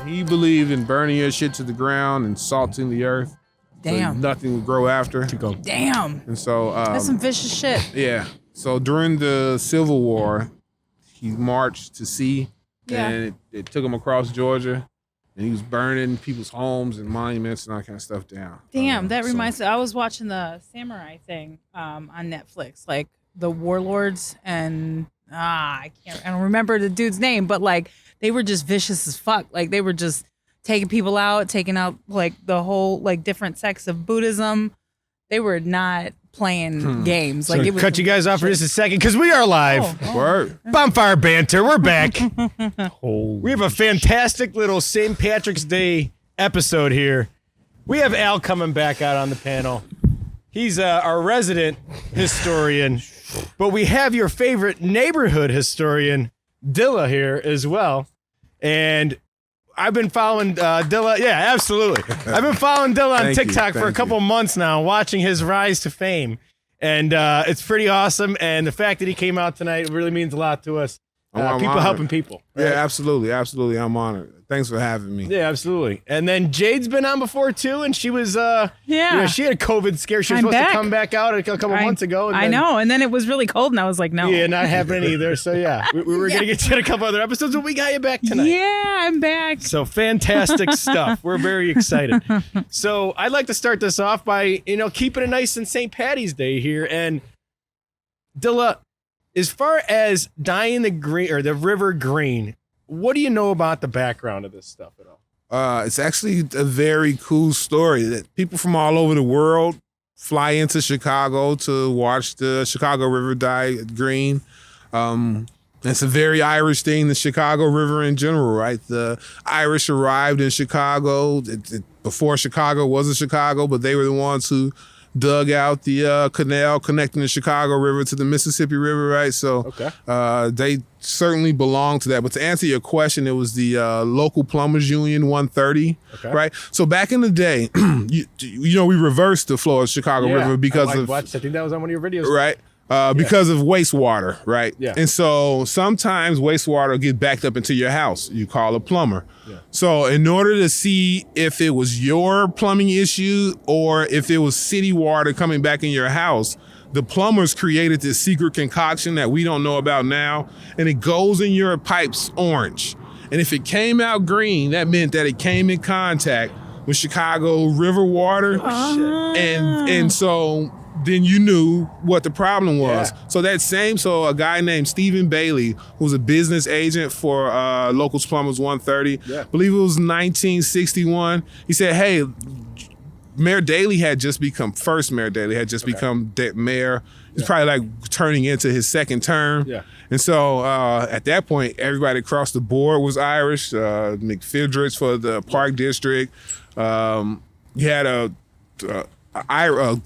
He believed in burning your shit to the ground and salting the earth. Damn. So nothing would grow after. Damn. And so that's some vicious shit. Yeah. So during the Civil War, he marched to sea, and it took him across Georgia, and he was burning people's homes and monuments and all kind of stuff down. Damn, that reminds me. I was watching the samurai thing on Netflix, like the warlords, and I don't remember the dude's name, but like they were just vicious as fuck. Like they were just taking people out, taking out like the whole like different sects of Buddhism. They were not playing games. Like so it was cut you guys off for just a second because we are live. Word. Bonfire Banter, we're back. We have a fantastic little St. Patrick's Day episode here. We have Al coming back out on the panel. He's our resident historian, but we have your favorite neighborhood historian, Dilla, here as well. And I've been following Dilla. Yeah, absolutely. I've been following Dilla on TikTok for a couple months now, watching his rise to fame. And it's pretty awesome. And the fact that he came out tonight really means a lot to us. People honored. helping people. Right? Yeah, absolutely. Absolutely. I'm honored. Thanks for having me. Yeah, absolutely. And then Jade's been on before too, and she was she had a COVID scare. She was supposed to come back out a couple months ago. And I know, and then it was really cold, and I was like, no. Yeah, not happening either. So yeah, we were gonna get you in a couple other episodes, but we got you back tonight. Yeah, I'm back. So fantastic stuff. We're very excited. So I'd like to start this off by keeping it nice in St. Paddy's Day here. And Dilla, as far as dyeing the green or the river green, what do you know about the background of this stuff at all? It's actually a very cool story that people from all over the world fly into Chicago to watch the Chicago River dye green. It's a very Irish thing, the Chicago River in general, right? The Irish arrived in Chicago before Chicago was a Chicago, but they were the ones who dug out the canal connecting the Chicago River to the Mississippi River, right? So they certainly belong to that. But to answer your question, it was the local plumbers union 130, right? So back in the day, we reversed the flow of Chicago River because I think that was on one of your videos, right? Because of wastewater, right? Yeah. And so sometimes wastewater will get backed up into your house. You call a plumber. Yeah. So in order to see if it was your plumbing issue or if it was city water coming back in your house, the plumbers created this secret concoction that we don't know about now, and it goes in your pipes orange. And if it came out green, that meant that it came in contact with Chicago River water. And so then you knew what the problem was. Yeah. So a guy named Stephen Bailey, who was a business agent for Locals Plumbers 130, I believe it was 1961, he said, hey, Mayor Daley had just become mayor. He's probably like turning into his second term. Yeah. And so at that point, everybody across the board was Irish. McFidrich for the Park District. You had a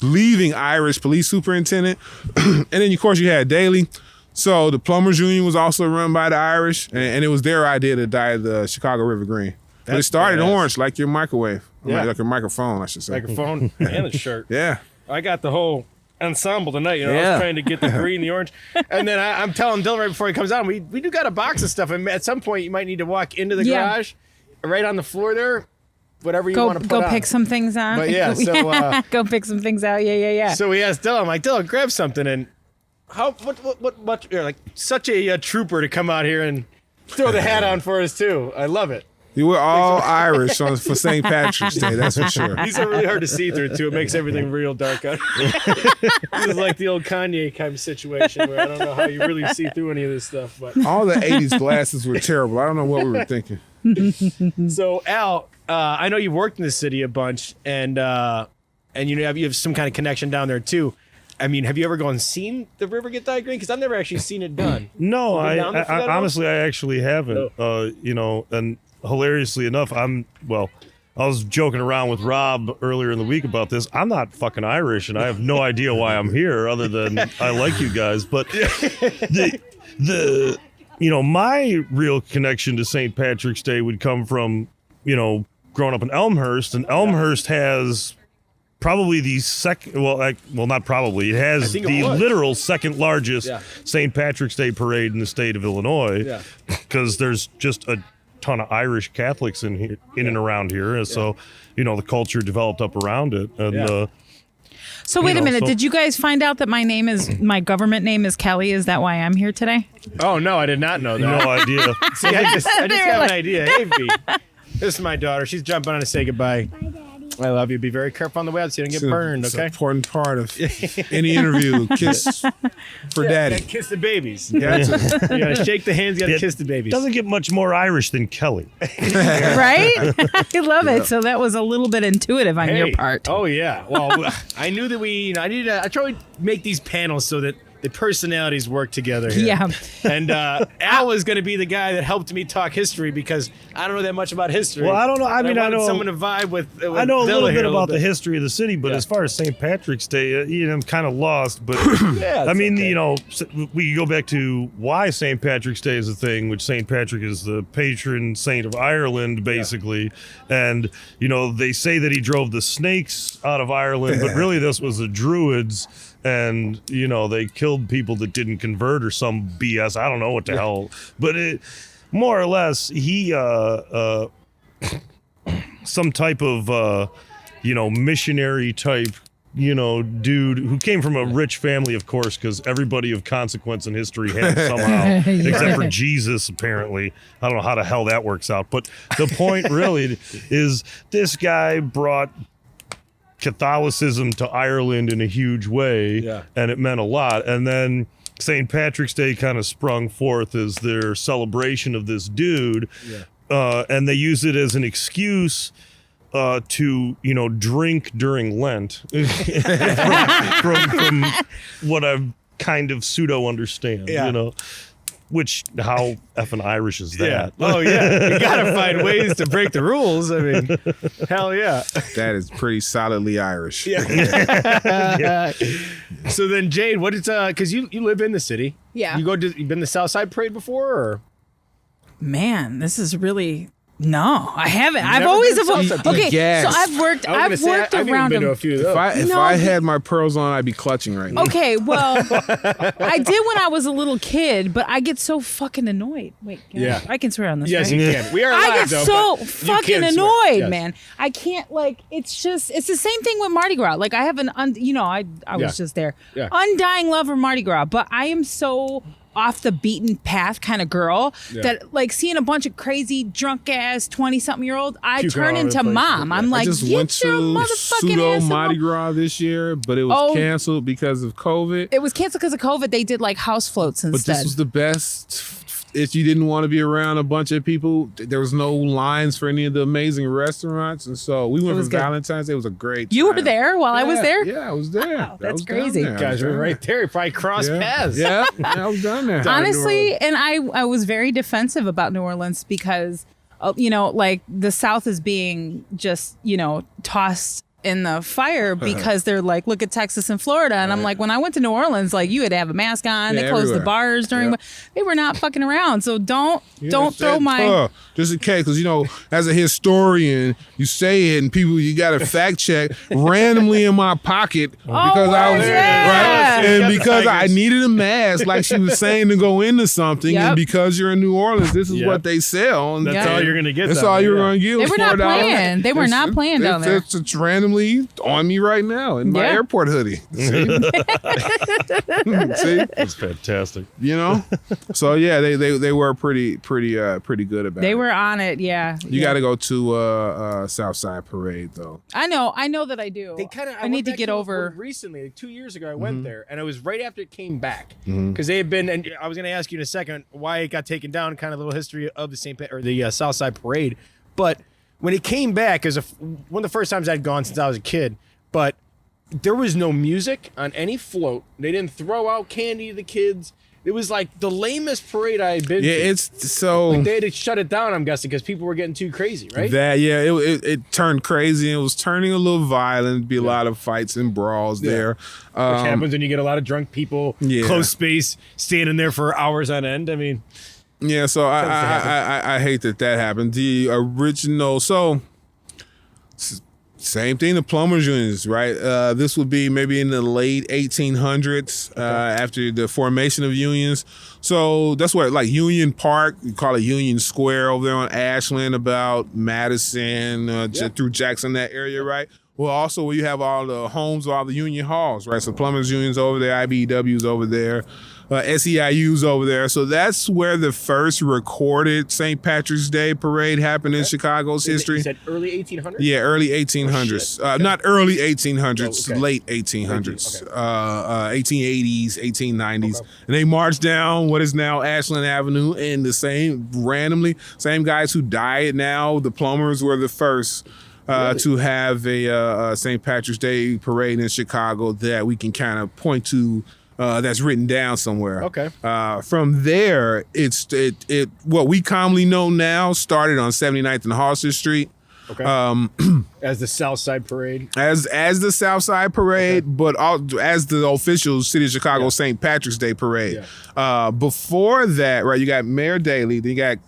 leaving Irish police superintendent. And then, of course, you had Daley. So the Plumbers Union was also run by the Irish, and it was their idea to dye the Chicago River green. But it started orange, like your microwave. Like your microphone, I should say. Microphone and the shirt. Yeah. I got the whole ensemble tonight. I was trying to get the green, the orange. And then I'm telling Dylan right before he comes on, we do got a box of stuff. And at some point, you might need to walk into the garage, right on the floor there. Whatever you want to put on. Go pick some things on. But yeah, so go pick some things out. Yeah. So we asked Dylan, I'm like, Dylan, grab something. And what you're like such a trooper to come out here and throw the hat on for us too. I love it. You were all Irish for St. Patrick's Day, that's for sure. These are really hard to see through too. It makes everything real dark out here. This is like the old Kanye kind of situation where I don't know how you really see through any of this stuff. But all the 80s glasses were terrible. I don't know what we were thinking. So Al, I know you've worked in the city a bunch, and you have some kind of connection down there too. I mean, have you ever gone and seen the river get dyed green? Because I've never actually seen it done. No, I honestly I actually haven't. And hilariously enough, I was joking around with Rob earlier in the week about this. I'm not fucking Irish, and I have no idea why I'm here other than I like you guys. But my real connection to St. Patrick's Day would come from, growing up in Elmhurst, and Elmhurst has probably the second, not probably, it has the literal second largest St. Patrick's Day parade in the state of Illinois, because there's just a ton of Irish Catholics in here, in and around here, and so the culture developed up around it. And So wait a minute, so- did you guys find out that my government name is Kelly? Is that why I'm here today? Oh no, I did not know that. no idea. See, I just have like- an idea. Hey, V. This is my daughter. She's jumping on to say goodbye. Bye, Daddy. I love you. Be very careful on the way out so you don't get burned, It's okay? an important part of any interview. Kiss for You daddy. gotta kiss the babies. Gotcha. You gotta shake the hands, you gotta It kiss the babies. Doesn't get much more Irish than Kelly. Right? I love it. So that was a little bit intuitive on your part. Oh yeah. Well, I knew that I try to make these panels so that the personalities work together here. Yeah. And Al was going to be the guy that helped me talk history because I don't know that much about history. Well, I don't know. I mean, I wanted know someone to vibe with I know a Dilla little here bit about the bit. history of the city, but Yeah. as far as St. Patrick's Day, I'm kind of lost. But Yeah, I it's mean, okay. we go back to why St. Patrick's Day is a thing, which St. Patrick is the patron saint of Ireland, basically. And they say that he drove the snakes out of Ireland, but really this was the Druids. And they killed people that didn't convert or some BS. I don't know what the hell, but more or less he some type of missionary type dude who came from a rich family, of course, because everybody of consequence in history had somehow, except for Jesus, apparently. I don't know how the hell that works out, but the point really is this guy brought Catholicism to Ireland in a huge way, and it meant a lot. And then St. Patrick's Day kind of sprung forth as their celebration of this dude, and they use it as an excuse to drink during Lent, from what I kind of pseudo understand, Which, how effing Irish is that? Yeah. Oh yeah. You gotta find ways to break the rules. I mean, hell yeah. That is pretty solidly Irish. So then, Jade, what is because you live in the city? Yeah. You've been to South Side Parade before, or? Man, this is really no, I haven't. I've never always been to avoided. Southside Okay, Yes. so I've worked I've around been to a them. few of those. If No. I had my pearls on, I'd be clutching right now. Okay, well, I did when I was a little kid, but I get so fucking annoyed. Wait, Yeah. I can swear on this. Yes, right? you can. We are I live, get though, so but you fucking can swear. annoyed, Yes. man. I can't it's the same thing with Mardi Gras. Like I have I was just there. Yeah. Undying love for Mardi Gras, but I am so off the beaten path kind of girl that like seeing a bunch of crazy drunk ass 20-something-year-old, I Puking turn all over into the place. mom. I'm I like, just get went your to motherfucking pseudo ass Mardi along. Gras this year, but it was Oh. canceled because of COVID. It was canceled because of COVID. They did like house floats But instead. this was the best. If you didn't want to be around a bunch of people, there was no lines for any of the amazing restaurants, and so we went was for good. Valentine's Day. It was a great. You were time. there while I was there? Yeah, I was there. Wow, I that's was down crazy. there. You guys were right there. You probably crossed paths. Yeah, I was down there. Down in New Honestly, and I was very defensive about New Orleans because like the South is being just tossed in the fire because they're like, look at Texas and Florida, and I'm like, when I went to New Orleans, like you had to have a mask on. Yeah, They closed the everywhere. bars during. Yep. They were not fucking around. So don't throw my. Just in case, because as a historian, you say it, and people you got to fact check randomly in my pocket because I was yeah. right, and Got the because I tigers. needed a mask, like she was saying, to go into something, Yep. and because you're in New Orleans, this is Yep. what they sell. And That's Yeah. all you're gonna get. That's down all there, you're yeah. going to get. They was were not $4. playing. They were not playing down there. It's randomly on me right now in my Yeah. airport hoodie. See? See? That's fantastic. So yeah, they were pretty good about it. They were on it. Yeah. You got to go to Southside Parade though. I know that I do. They kind of. I need to get over. Recently, like 2 years ago, I went there, and it was right after it came back because they had been. And I was going to ask you in a second why it got taken down. Kind of a little history of the South Side Parade, but when it came back, as one of the first times I'd gone since I was a kid, but there was no music on any float. They didn't throw out candy to the kids. It was like the lamest parade I had been Yeah, to. it's so Like they had to shut it down, I'm guessing, because people were getting too crazy, right? it turned crazy and it was turning a little violent. Be a lot of fights and brawls there. Which happens when you get a lot of drunk people, Yeah. close space, standing there for hours on end. I mean, Yeah, so Tends to happen. I hate that happened. The original, so Same thing, the plumbers unions, right? This would be maybe in the late 1800s, after the formation of unions. So that's what, like Union Park, you call it Union Square over there on Ashland, about Madison, through Jackson, that area, right? Well, also where you have all the homes, all the union halls, right? So plumbers unions over there, IBEW's over there, SEIU's over there. So that's where the first recorded St. Patrick's Day parade happened in Chicago's history. You said early 1800s? Yeah, early 1800s. Not early 1800s, late 1800s. 1880s, 1890s. Okay. And they marched down what is now Ashland Avenue, and the same guys who died now, the plumbers were the first to have a St. Patrick's Day parade in Chicago that we can kind of point to, that's written down somewhere. Okay. From there, it what we commonly know now started on 79th and Halsted Street. Okay. As the South Side Parade. As the South Side Parade, but as the official City of Chicago St. Patrick's Day Parade. Yeah. Before that, right, you got Mayor Daley, then you got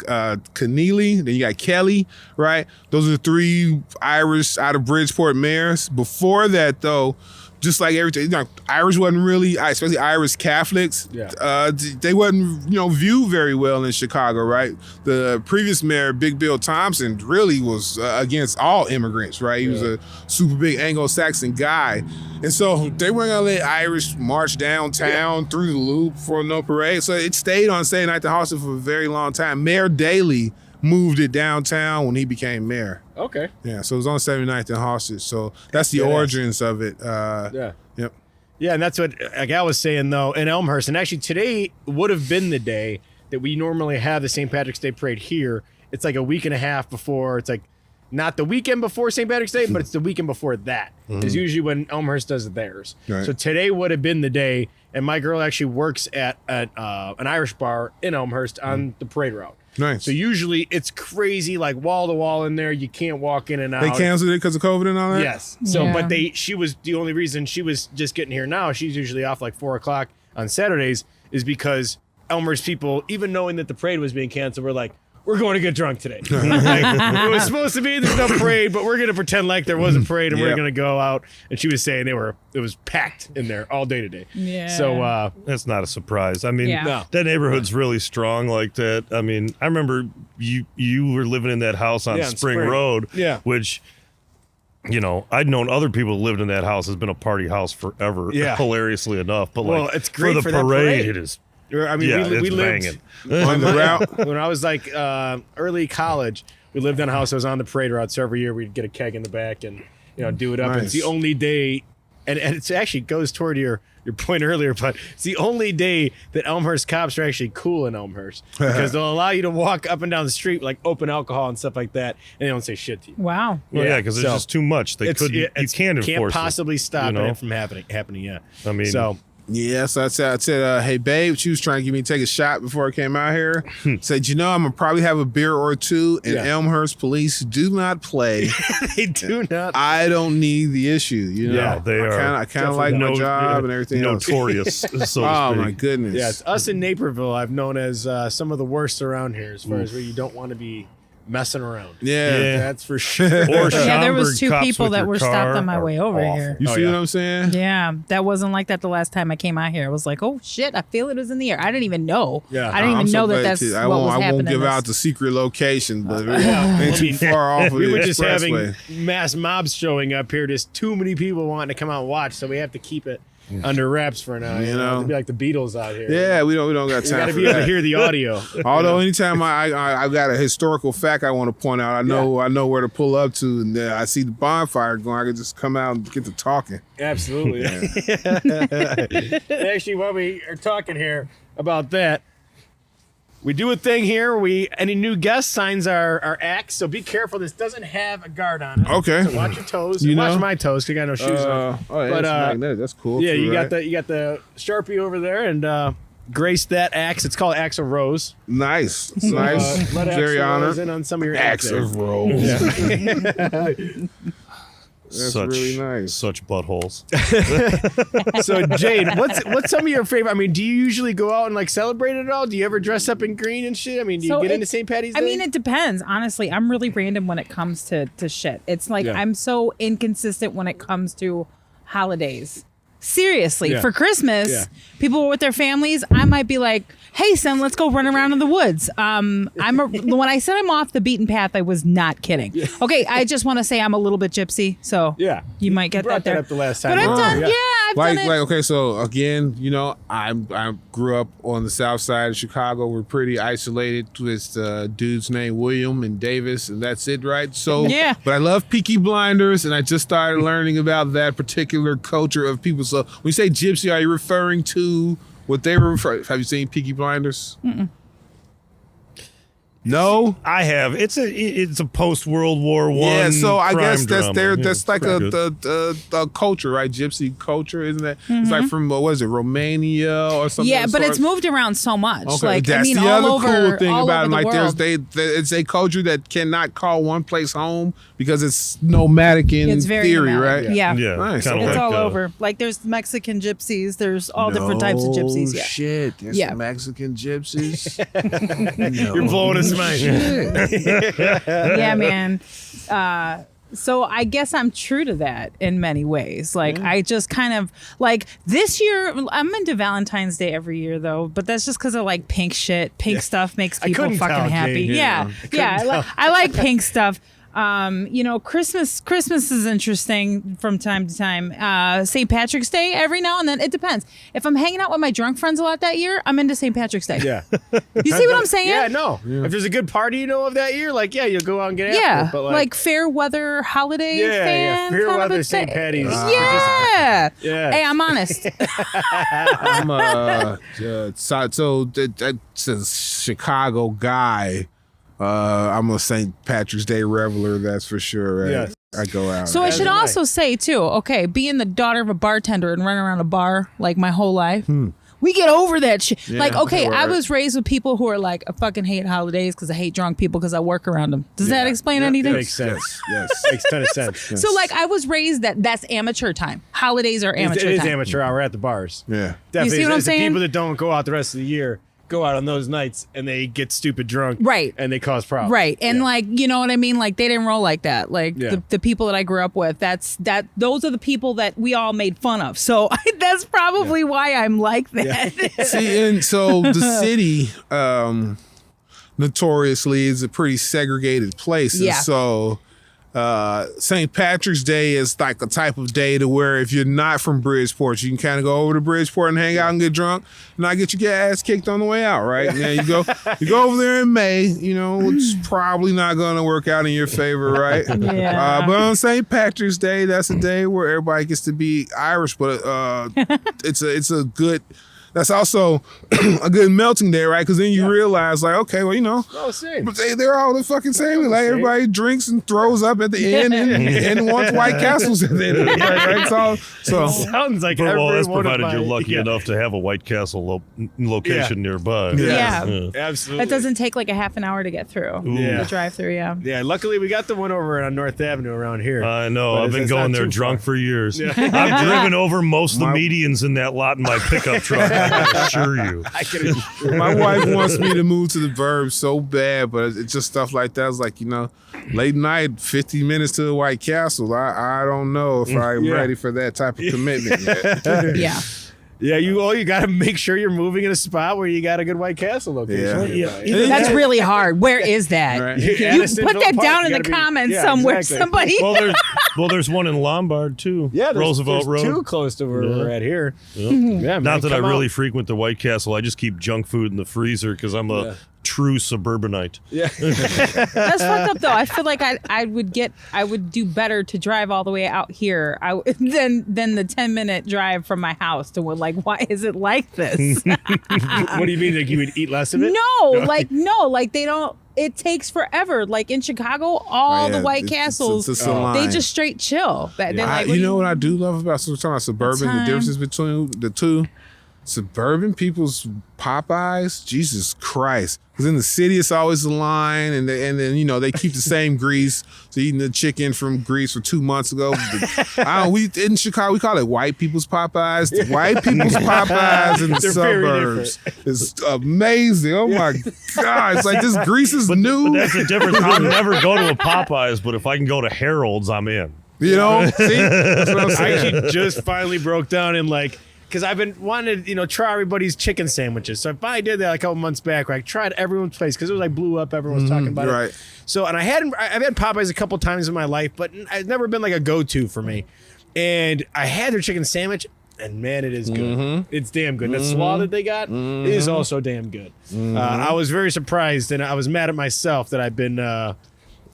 Keneally, then you got Kelly, right? Those are the three Irish out of Bridgeport mayors. Before that, though, just like everything, Irish wasn't really, especially Irish Catholics, they wasn't, viewed very well in Chicago, right? The previous mayor, Big Bill Thompson, really was against all immigrants, right? He was a super big Anglo-Saxon guy. And so they weren't gonna let Irish march downtown through the loop for no parade. So it stayed on 79th and Halsted for a very long time. Mayor Daley moved it downtown when he became mayor. Okay. Yeah, so it was on 79th and Halsted. So that's the origins of it. Yep. Yeah, and that's what, like I was saying, though, in Elmhurst. And actually, today would have been the day that we normally have the St. Patrick's Day Parade here. It's like a week and a half before. It's like not the weekend before St. Patrick's Day, but it's the weekend before that. Is usually when Elmhurst does theirs. Right. So today would have been the day. And my girl actually works at an Irish bar in Elmhurst on the parade route. Nice. So usually it's crazy, like wall to wall in there. You can't walk in and out. They canceled it because of COVID and all that? Yes. So, but she was the only reason she was just getting here now. She's usually off like 4 o'clock on Saturdays, is because Elmer's people, even knowing that the parade was being canceled, were like, we're going to get drunk today. Like, it was supposed to be there's no parade, but we're going to pretend like there was a parade and we're going to go out. And she was saying it was packed in there all day today. Yeah. So that's not a surprise. I mean, that neighborhood's really strong like that. I mean, I remember you were living in that house on Spring Road, which, I'd known other people who lived in that house. Has been a party house forever, hilariously enough. But it's great for the parade, it is. I mean, we lived on the route. When I was like early college, we lived in a house that was on the parade route. So every year we'd get a keg in the back and do it up. Nice. And it's the only day, and it actually goes toward your point earlier, but it's the only day that Elmhurst cops are actually cool in Elmhurst, because they'll allow you to walk up and down the street like open alcohol and stuff like that, and they don't say shit to you. Wow. Well, because there's just too much. You can't enforce possibly stop it from happening. Yeah. I mean, so. Yeah, so I said, hey, babe, she was trying to get me to take a shot before I came out here. Said, I'm going to probably have a beer or two, and Elmhurst police do not play. They do not. I don't need the issue, Yeah, they are. I kind of like my job and everything notorious, else. so oh, my goodness. Yeah, it's us in Naperville I've known as some of the worst around here, as far as where you don't want to be messing around. Yeah, that's for sure. Or there was 2 people that were stopped on my way over here. You see what I'm saying? Yeah, that wasn't like that the last time I came out here. I was like, oh shit, I feel it was in the air. I didn't even know. Yeah, I didn't even know that's what was happening. I won't give out the secret location, but it ain't too far off of we were the just expressway. having mass mobs showing up here. Just too many people wanting to come out and watch, so we have to keep it under wraps for now. It'd be like the Beatles out here. Yeah, we don't got time. You got to be able to hear the audio. Although anytime I got a historical fact I want to point out, I know where to pull up to, and I see the bonfire going, I can just come out and get to talking. Absolutely. Actually, while we are talking here about that, we do a thing here. Any new guest signs our axe, so be careful. This doesn't have a guard on it. Okay. So watch your toes. Watch my toes, because I got no shoes on. Oh, yeah, but magnetic. That's cool. Yeah, too, you right? got the Sharpie over there, and grace that axe. It's called Axe of Rose. Nice. Very honored. In on some of your Axe of Rose. Yeah. That's really nice. Such buttholes. So Jade, what's some of your favorite? I mean, do you usually go out and like celebrate it all? Do you ever dress up in green and shit? I mean, do you get into St. Patty's Day? I mean, it depends. Honestly, I'm really random when it comes to shit. It's like I'm so inconsistent when it comes to holidays. Seriously, for Christmas, people were with their families. I might be like, "Hey, son, let's go run around in the woods." When I said I'm off the beaten path, I was not kidding. Okay, I just want to say I'm a little bit gypsy, so you might get that there. Up the last time, but I've done, I've done it. Like, okay, so again, you know, I grew up on the south side of Chicago. We're pretty isolated. With dudes named William and Davis, and that's it, right? So, but I love Peaky Blinders, and I just started learning about that particular culture of people. So, when you say gypsy, are you referring to what they were referring? Have you seen Peaky Blinders? No, I have. It's a post World War I. Yeah, so I guess that's drama. that's like the culture, right? Gypsy culture, isn't that? It's like from what was it, Romania or something? Yeah, but it's moved around so much. Okay, Like, that's I mean, the all other over, cool thing all about over it. the Like, world. it's a culture that cannot call one place home because it's nomadic in It's very theory, nomadic. right? Yeah. Nice. kinda It's like, all over. Like, there's Mexican gypsies. There's all different types of gypsies. Yeah. Shit, there's some Mexican gypsies. You're blowing his mind. Yeah, man. So I guess I'm true to that in many ways. Like, I just kind of like this year. I'm into Valentine's Day every year though, but that's just because I like pink shit. Pink stuff makes people couldn't fucking tell, happy. Jane. Yeah. I like pink stuff. You know, Christmas is interesting from time to time. St. Patrick's Day every now and then. It depends. If I'm hanging out with my drunk friends a lot that year, I'm into St. Patrick's Day. Yeah. You see what I'm saying? Yeah, no. If there's a good party you know of that year, like, you'll go out and get after Yeah, it. But like fair weather holiday fan. Fair kind of weather a St. thing. Patty's. Yeah. Yeah. Hey, I'm honest. I'm it's a Chicago guy. I'm a St. Patrick's Day reveler, that's for sure. Right? Yes. I go out. So I should also say too, okay, being the daughter of a bartender and running around a bar like my whole life, we get over that shit. Yeah, like, okay, right. I was raised with people who are like, I fucking hate holidays because I hate drunk people because I work around them. Does that explain anything? Makes sense. Yes. Makes a ton of sense. So like, I was raised that's amateur time. Holidays are amateur It is time. amateur hour at the bars. Yeah. Definitely. see what I'm It's the saying? people that don't go out the rest of the year go out on those nights and they get stupid drunk. Right. And they cause problems. Right. And like, you know what I mean? Like, they didn't roll like that. Like the people that I grew up with, those are the people that we all made fun of. So that's probably why I'm like that. See, and so the city notoriously is a pretty segregated place. And Yeah. so St. Patrick's Day is like a type of day to where if you're not from Bridgeport, you can kind of go over to Bridgeport and hang out and get drunk, and not get your ass kicked on the way out, right? And then you go over there in May, you know, it's probably not going to work out in your favor, right? Yeah. But on St. Patrick's Day, that's a day where everybody gets to be Irish, but it's a good. That's also a good melting day, right? Because then you realize, like, okay, well, you know, Same. but they're all the fucking same. Like, everybody drinks and throws up at the end and wants White Castles at the end of the night, right? So Sounds like But, well, that's every one of provided you're my- lucky enough to have a White Castle location nearby. Yeah. Absolutely. That doesn't take like a half an hour to get through. Yeah. The drive through, yeah. Yeah, luckily we got the one over on North Avenue around here. I know. But I've been it's going not there too drunk far. for years. I've driven over most of the medians in that lot in my pickup truck. I assure you. I can my wife wants me to move to the Verb so bad, but it's just stuff like that. It's like, you know, late night, 50 minutes to the White Castle. I don't know if I'm ready for that type of commitment yet. Yeah. Yeah, you got to make sure you're moving in a spot where you got a good White Castle location. Yeah. That's really hard. Where is that? Right. You put that down in the comments somewhere. Somebody. Well, there's one in Lombard too. Yeah, Roosevelt there's Road. too close to where we're at here. Yeah, Not that I come really out. frequent the White Castle. I just keep junk food in the freezer because I'm a true suburbanite. Yeah. That's fucked up though. I feel like I would do better to drive all the way out here than the 10-minute drive from my house to like, why is it like this? What do you mean? Like you would eat less of it? No, like they don't. It takes forever. Like in Chicago, all the White Castles, it's a line. they just straight chill. They're like, You know what I do love about, so we're talking about suburban, the differences between the two. suburban people's Popeyes, Jesus Christ. Because in the city, it's always a line, and then they keep the same grease. So eating the chicken from Greece for 2 months ago. In Chicago, we call it white people's Popeyes. The white people's Popeyes in the suburbs is amazing. Oh my God. It's like this grease is new. But that's the difference. I'll never go to a Popeyes, but if I can go to Harold's, I'm in. You know? See? That's what I'm I saying. actually just finally broke down and because I've been wanting to, try everybody's chicken sandwiches. So I finally did that a couple months back where I tried everyone's place because it was blew up. Everyone was talking about right. it. So, and I've had Popeyes a couple times in my life, but it's never been a go-to for me. And I had their chicken sandwich, and man, it is good. It's damn good. That slaw that they got is also damn good. I was very surprised, and I was mad at myself that I've been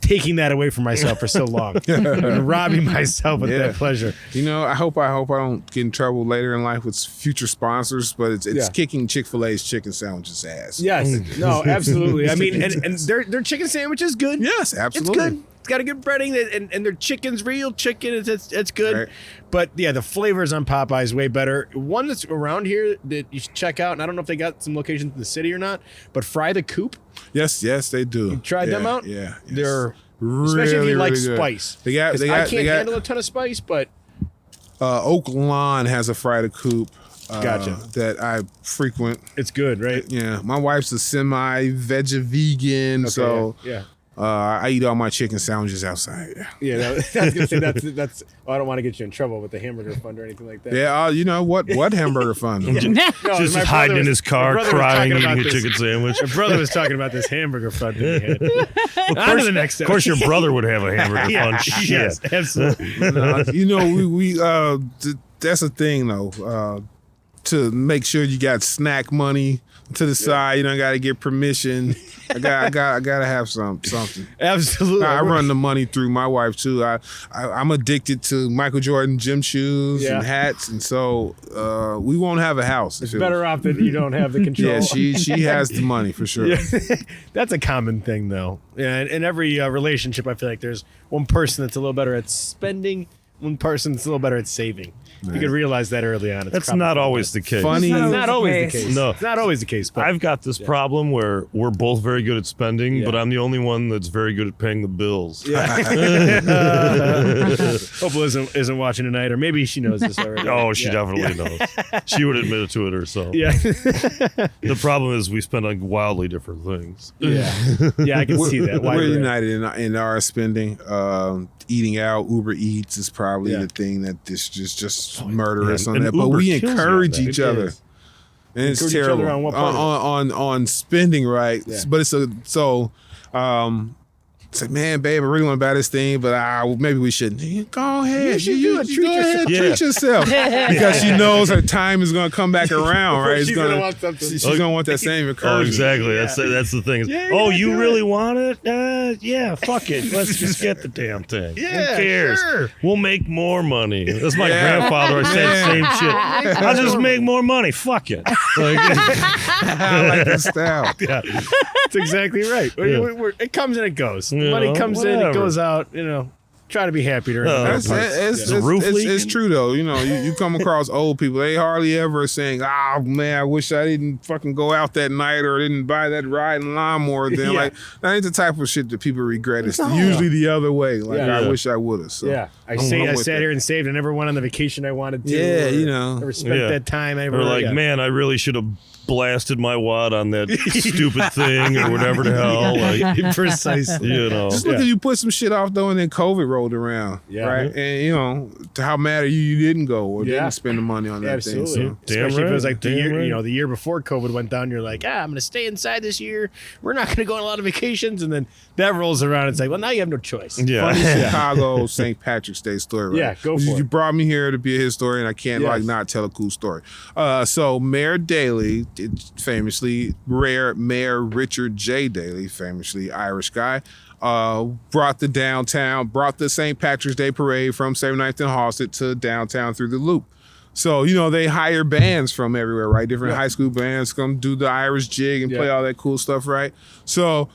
taking that away from myself for so long and robbing myself of that pleasure. I hope I don't get in trouble later in life with future sponsors, but it's kicking Chick-fil-A's chicken sandwiches ass. Yes. No, absolutely. I mean, and their chicken sandwich is good. Yes, absolutely. It's good. It's got a good breading, and their chicken's real chicken. It's good. Right. But yeah, the flavors on Popeyes way better. One that's around here that you should check out, and I don't know if they got some locations in the city or not, but Fry the Coop. Yes, they do. You tried them out? Yeah. Yes. They're really, especially if you like really spice. They got, I can't handle a ton of spice, but Oak Lawn has a Fry the Coop. Gotcha. That I frequent. It's good, right? Yeah. My wife's a semi-vegan, so yeah. I eat all my chicken sandwiches outside. Yeah, I was gonna say that's. I don't want to get you in trouble with the hamburger fund or anything like that. Yeah, what hamburger fun? Just hiding in his car, crying, eating a chicken sandwich. My brother was talking about this hamburger fund that he had. On to the next step. Of course, your brother would have a hamburger fund. Shit. Yes, absolutely. we that's a thing though. To make sure you got snack money to the side, you don't got to get permission. I gotta have something. Absolutely. I run the money through my wife too. I'm addicted to Michael Jordan gym shoes and hats, and so we won't have a house. It's better off that you don't have the control. Yeah, she has the money for sure. Yeah. That's a common thing though. Yeah, in every relationship, I feel like there's one person that's a little better at spending, one person that's a little better at saving. You can realize that early on. That's not always the case. Funny. It's not always the case. No. It's not always the case. But I've got this problem where we're both very good at spending, but I'm the only one that's very good at paying the bills. Opal isn't watching tonight, or maybe she knows this already. Oh, she definitely knows. She would admit it to it herself. Yeah. The problem is we spend on wildly different things. Yeah, I can see that. We're united in our spending. Eating out, Uber Eats is probably the thing that is just murderous on that. But Uber we kills you on encourage that. each other. And it's Encourage each terrible other on what part on spending, right? Yeah. But it's it's like, man, babe, I really want to buy this thing, but maybe we shouldn't. Go ahead. You treat yourself. Because she knows her time is going to come back around, right? She's going to want something. She's going to want that same encouragement. Oh, exactly. That's the thing. You really want it? Yeah, fuck it. Let's just get the damn thing. Yeah, who cares? Sure. We'll make more money. That's my grandfather. I said the same shit. I'll just make more money. Fuck it. I like that style. Yeah, that's exactly right. It comes and it goes. Money comes in, it goes out. Try to be happy during it's true though. You come across old people, they hardly ever saying, "Oh man, I wish I didn't fucking go out that night or didn't buy that riding lawnmower." Then like that ain't the type of shit that people regret. It's usually the other way. Like I wish I would have. So I sat here and saved and never went on the vacation I wanted to. Never spent that time. Or like, man, I really should have blasted my wad on that stupid thing or whatever the hell. Like, precisely. Just look at you put some shit off though, and then COVID rolled around. Yeah. Right. And to how mad are you didn't go or didn't spend the money on that thing. So. Especially if it was like the year, the year before COVID went down, you're like, I'm gonna stay inside this year. We're not gonna go on a lot of vacations, and then that rolls around. It's like, well, now you have no choice. Yeah. Funny Chicago St. Patrick's Day story. Right? Yeah, go for it. You brought me here to be a historian. I can't not tell a cool story. So Mayor Daley, famously Mayor Richard J. Daley, famously Irish guy, brought the St. Patrick's Day parade from 79th and Halsted to downtown through the Loop. So, they hire bands from everywhere, right? Different high school bands come do the Irish jig and play all that cool stuff, right? So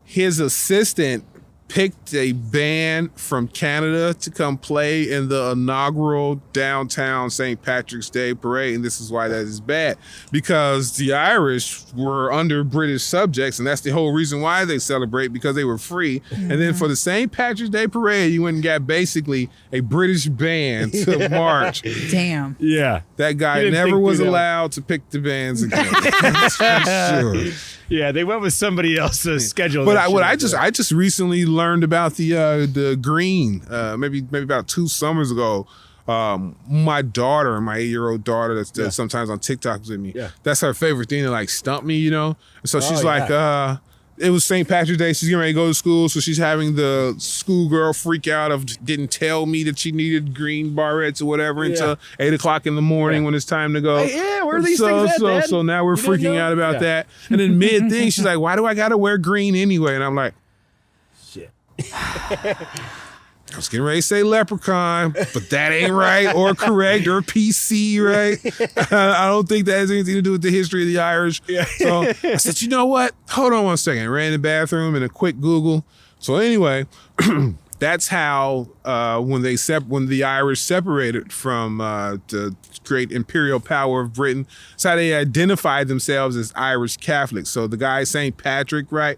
his assistant picked a band from Canada to come play in the inaugural downtown St. Patrick's Day parade. And this is why that is bad, because the Irish were under British subjects, and that's the whole reason why they celebrate, because they were free. And then for the St. Patrick's Day parade, you went and got basically a British band to march. Damn. Yeah. That guy never was allowed to pick the bands again. That's for sure. Yeah, they went with somebody else's schedule. But I just recently learned about the green, maybe about 2 summers ago. My 8-year-old daughter that's sometimes on TikTok with me. Yeah. That's her favorite thing to like stump me, you know? And so she's it was St. Patrick's Day. She's getting ready to go to school. So she's having the schoolgirl freak out of didn't tell me that she needed green barrettes or whatever until 8 o'clock in the morning when it's time to go. Hey, where are these things at, Dad? So now we're freaking out about that. And then mid thing, she's like, why do I got to wear green anyway? And I'm like, shit. I was getting ready to say leprechaun, but that ain't right or correct or PC, right? I don't think that has anything to do with the history of the Irish. Yeah. So I said, you know what? Hold on one second. I ran in the bathroom and a quick Google. So anyway, that's how when the Irish separated from the great imperial power of Britain, that's how they identified themselves as Irish Catholics. So the guy St. Patrick, right?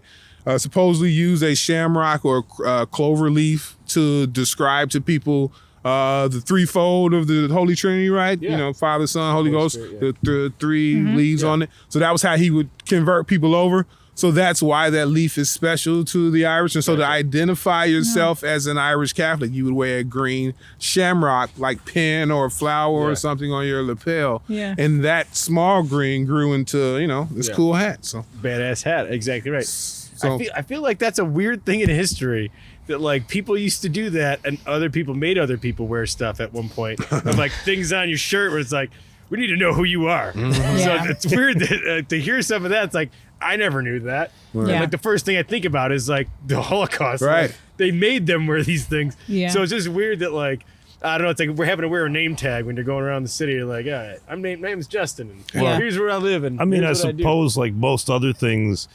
Supposedly used a shamrock or clover leaf to describe to people the threefold of the Holy Trinity, right? Yeah. You know, Father, Son, Holy Ghost, Spirit, the 3 leaves on it. So that was how he would convert people over. So that's why that leaf is special to the Irish. And so to identify yourself as an Irish Catholic, you would wear a green shamrock, like pin or flower or something on your lapel. Yeah. And that small green grew into, you know, this cool hat. So badass hat. Exactly right. So, I feel like that's a weird thing in history that like people used to do that and other people made other people wear stuff at one point of like things on your shirt where it's like, we need to know who you are. So it's weird that to hear some of that. It's like, I never knew that. Right. And like the first thing I think about is like the Holocaust. Right. Like, they made them wear these things. Yeah. So it's just weird that like, I don't know, it's like we're having to wear a name tag when you're going around the city. You're like, all right, my name's Justin. And here's where I live. And I mean, I suppose like most other things,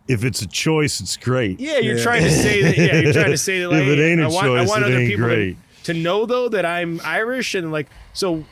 if it's a choice, it's great. Yeah, you're trying to say that. Yeah, you're trying to say that. Like, if it ain't a choice, I want it other ain't people great. To know though that I'm Irish and like so.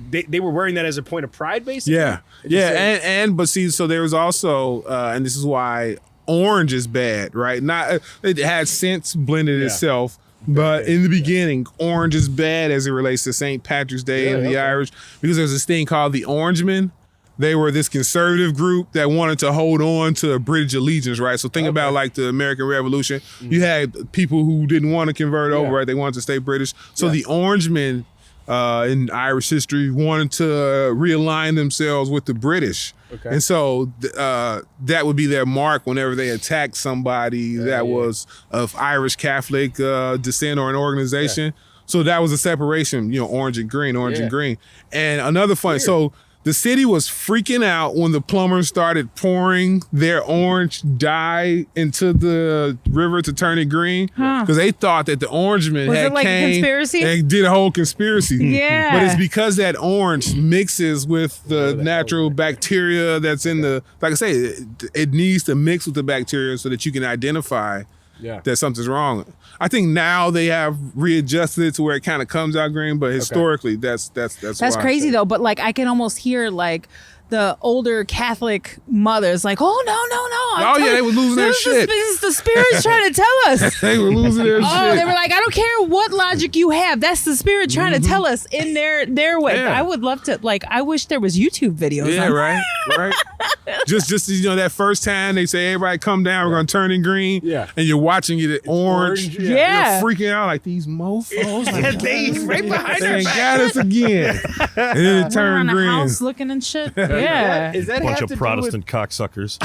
They were wearing that as a point of pride, basically. Yeah, but see, so there was also, and this is why orange is bad, right? Not it had since blended itself, but in the beginning, orange is bad as it relates to St. Patrick's Day and the Irish, because there's this thing called the Orangemen. They were this conservative group that wanted to hold on to British allegiance, right? So think about like the American Revolution. You had people who didn't want to convert over, right? They wanted to stay British. So the Orangemen in Irish history wanted to realign themselves with the British. Okay. And so that would be their mark whenever they attacked somebody that was of Irish Catholic descent or an organization. Yeah. So that was a separation, you know, orange and green. And another funny, so the city was freaking out when the plumbers started pouring their orange dye into the river to turn it green, because they thought that the Orangemen had like a conspiracy? And did a whole conspiracy. Yeah. But it's because that orange mixes with the natural bacteria that's in the, like I say, it needs to mix with the bacteria so that you can identify that something's wrong. I think now they have readjusted it to where it kind of comes out green, but historically that's crazy though. But like I can almost hear like the older Catholic mothers like, oh no, they were losing their shit. This is the Spirit's trying to tell us. They were losing their shit. They were like, I don't care what logic you have, that's the Spirit trying to tell us in their way. I would love to, like, I wish there was YouTube videos. Yeah, right. Just you know, that first time they say everybody come down, we're gonna turn it green. Yeah. And you're watching it orange. You're freaking out like these mofos. Like, they right behind they got us again. And then it turned green. House looking and shit. Yeah. Is that a bunch of Protestant cocksuckers?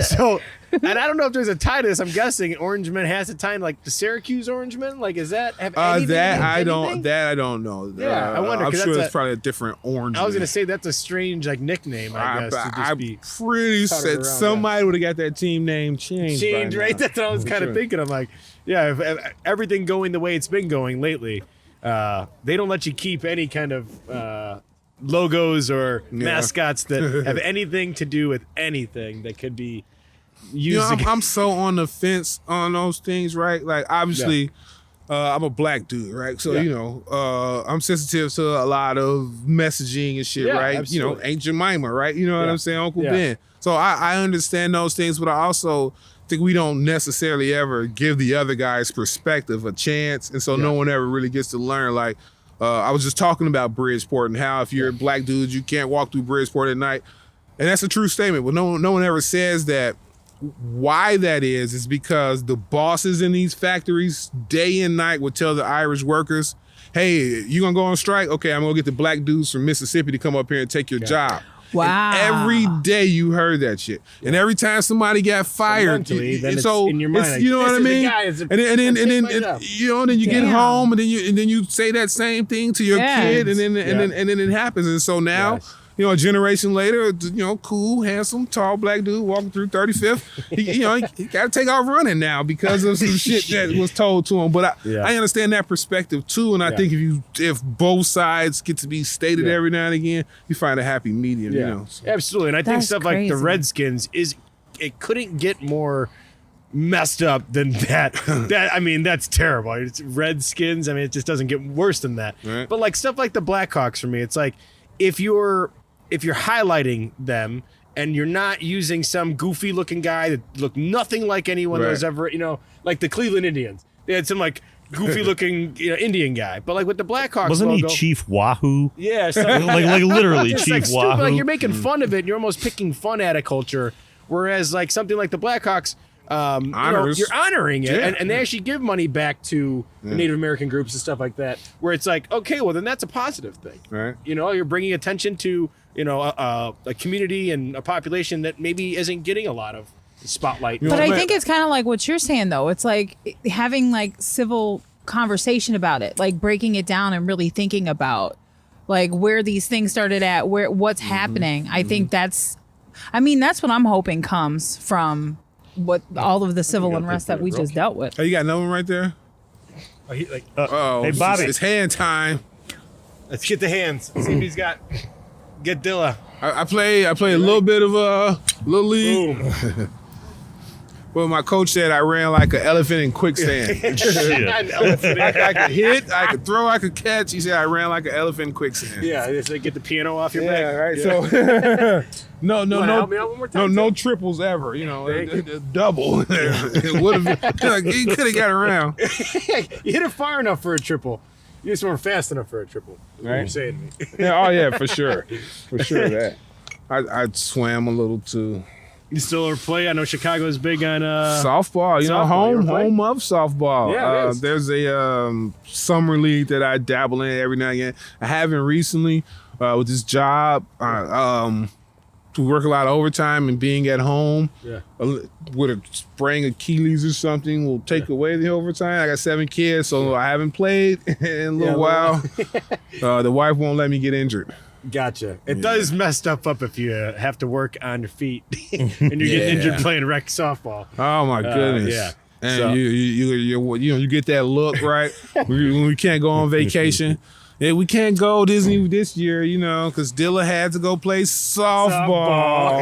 So, and I don't know if there's a tie to this. I'm guessing Orangemen has a tie to like the Syracuse Orangemen. Like, is that have anything? That I don't know. Yeah, I wonder. I'm sure it's probably a different orange. I was gonna say that's a strange like nickname. I guess I'm pretty certain somebody would have got that team name changed. Right? That's what I was kind of thinking. I'm like, if everything going the way it's been going lately. They don't let you keep any kind of logos or mascots that have anything to do with anything that could be using. I'm so on the fence on those things, right? Like, obviously, I'm a black dude, right? So, I'm sensitive to a lot of messaging and shit, right? Absolutely. Aunt Jemima, right? You know what I'm saying? Uncle Ben. So I understand those things, but I also think we don't necessarily ever give the other guy's perspective a chance. And so no one ever really gets to learn. Like, I was just talking about Bridgeport and how if you're a black dude, you can't walk through Bridgeport at night. And that's a true statement, but no one ever says that. Why that is because the bosses in these factories day and night would tell the Irish workers, hey, you gonna go on strike? Okay, I'm gonna get the black dudes from Mississippi to come up here and take your job. Wow. And every day you heard that shit. And every time somebody got fired, then it's in your mind, you know like, what I this is the mean? guy that's And then then you get home and then you say that same thing to your kid and then it happens. And so now a generation later, cool, handsome, tall black dude walking through 35th. He got to take off running now because of some shit that was told to him. But I understand that perspective too, and I think if both sides get to be stated every now and again, you find a happy medium. So. Absolutely, and I think stuff like the Redskins it couldn't get more messed up than that. That's terrible. It's Redskins. It just doesn't get worse than that. Right. But like stuff like the Blackhawks for me, it's like if you're highlighting them and you're not using some goofy looking guy that looked nothing like anyone that was ever, like the Cleveland Indians. They had some like goofy looking Indian guy. But like with the Blackhawks wasn't logo, he Chief Wahoo? Yeah. like literally Chief Chief Wahoo. Wahoo. Like you're making fun of it and you're almost picking fun at a culture. Whereas like something like the Blackhawks, you're honoring it, and they actually give money back to the Native American groups and stuff like that. Where it's like, okay, well then that's a positive thing, right? You're bringing attention to a community and a population that maybe isn't getting a lot of spotlight. But I think it's kind of like what you're saying though. It's like having like civil conversation about it, like breaking it down and really thinking about like where these things started at, what's happening. I think that's what I'm hoping comes from what all of the civil unrest that we just dealt with. Oh, you got another one right there? Hey, Bobby. It's hand time. Let's get the hands. See if he's got. Get Dilla. I play a little bit of Little League. Well, my coach said I ran like an elephant in quicksand. I could hit, I could throw, I could catch. He said I ran like an elephant in quicksand. Yeah, just like get the piano off your back. Right. Yeah. So Help me out one more time, no triples ever. Double. It would have. He could have got around. You hit it far enough for a triple. You just weren't fast enough for a triple. That's what you're saying to me. Yeah. For sure. That. I swam a little too. You still play? I know Chicago is big on softball. Home of softball. Yeah, it is. There's a summer league that I dabble in every now and again. I haven't recently with this job. To work a lot of overtime and being at home with a sprained Achilles or something will take away the overtime. I got 7 kids, so I haven't played in a little while. The wife won't let me get injured. Gotcha. It does mess stuff up if you have to work on your feet and you're getting injured playing rec softball. Oh my goodness. And so, you get that look, right? when we can't go on vacation. Yeah, we can't go Disney this year, because Dilla had to go play softball.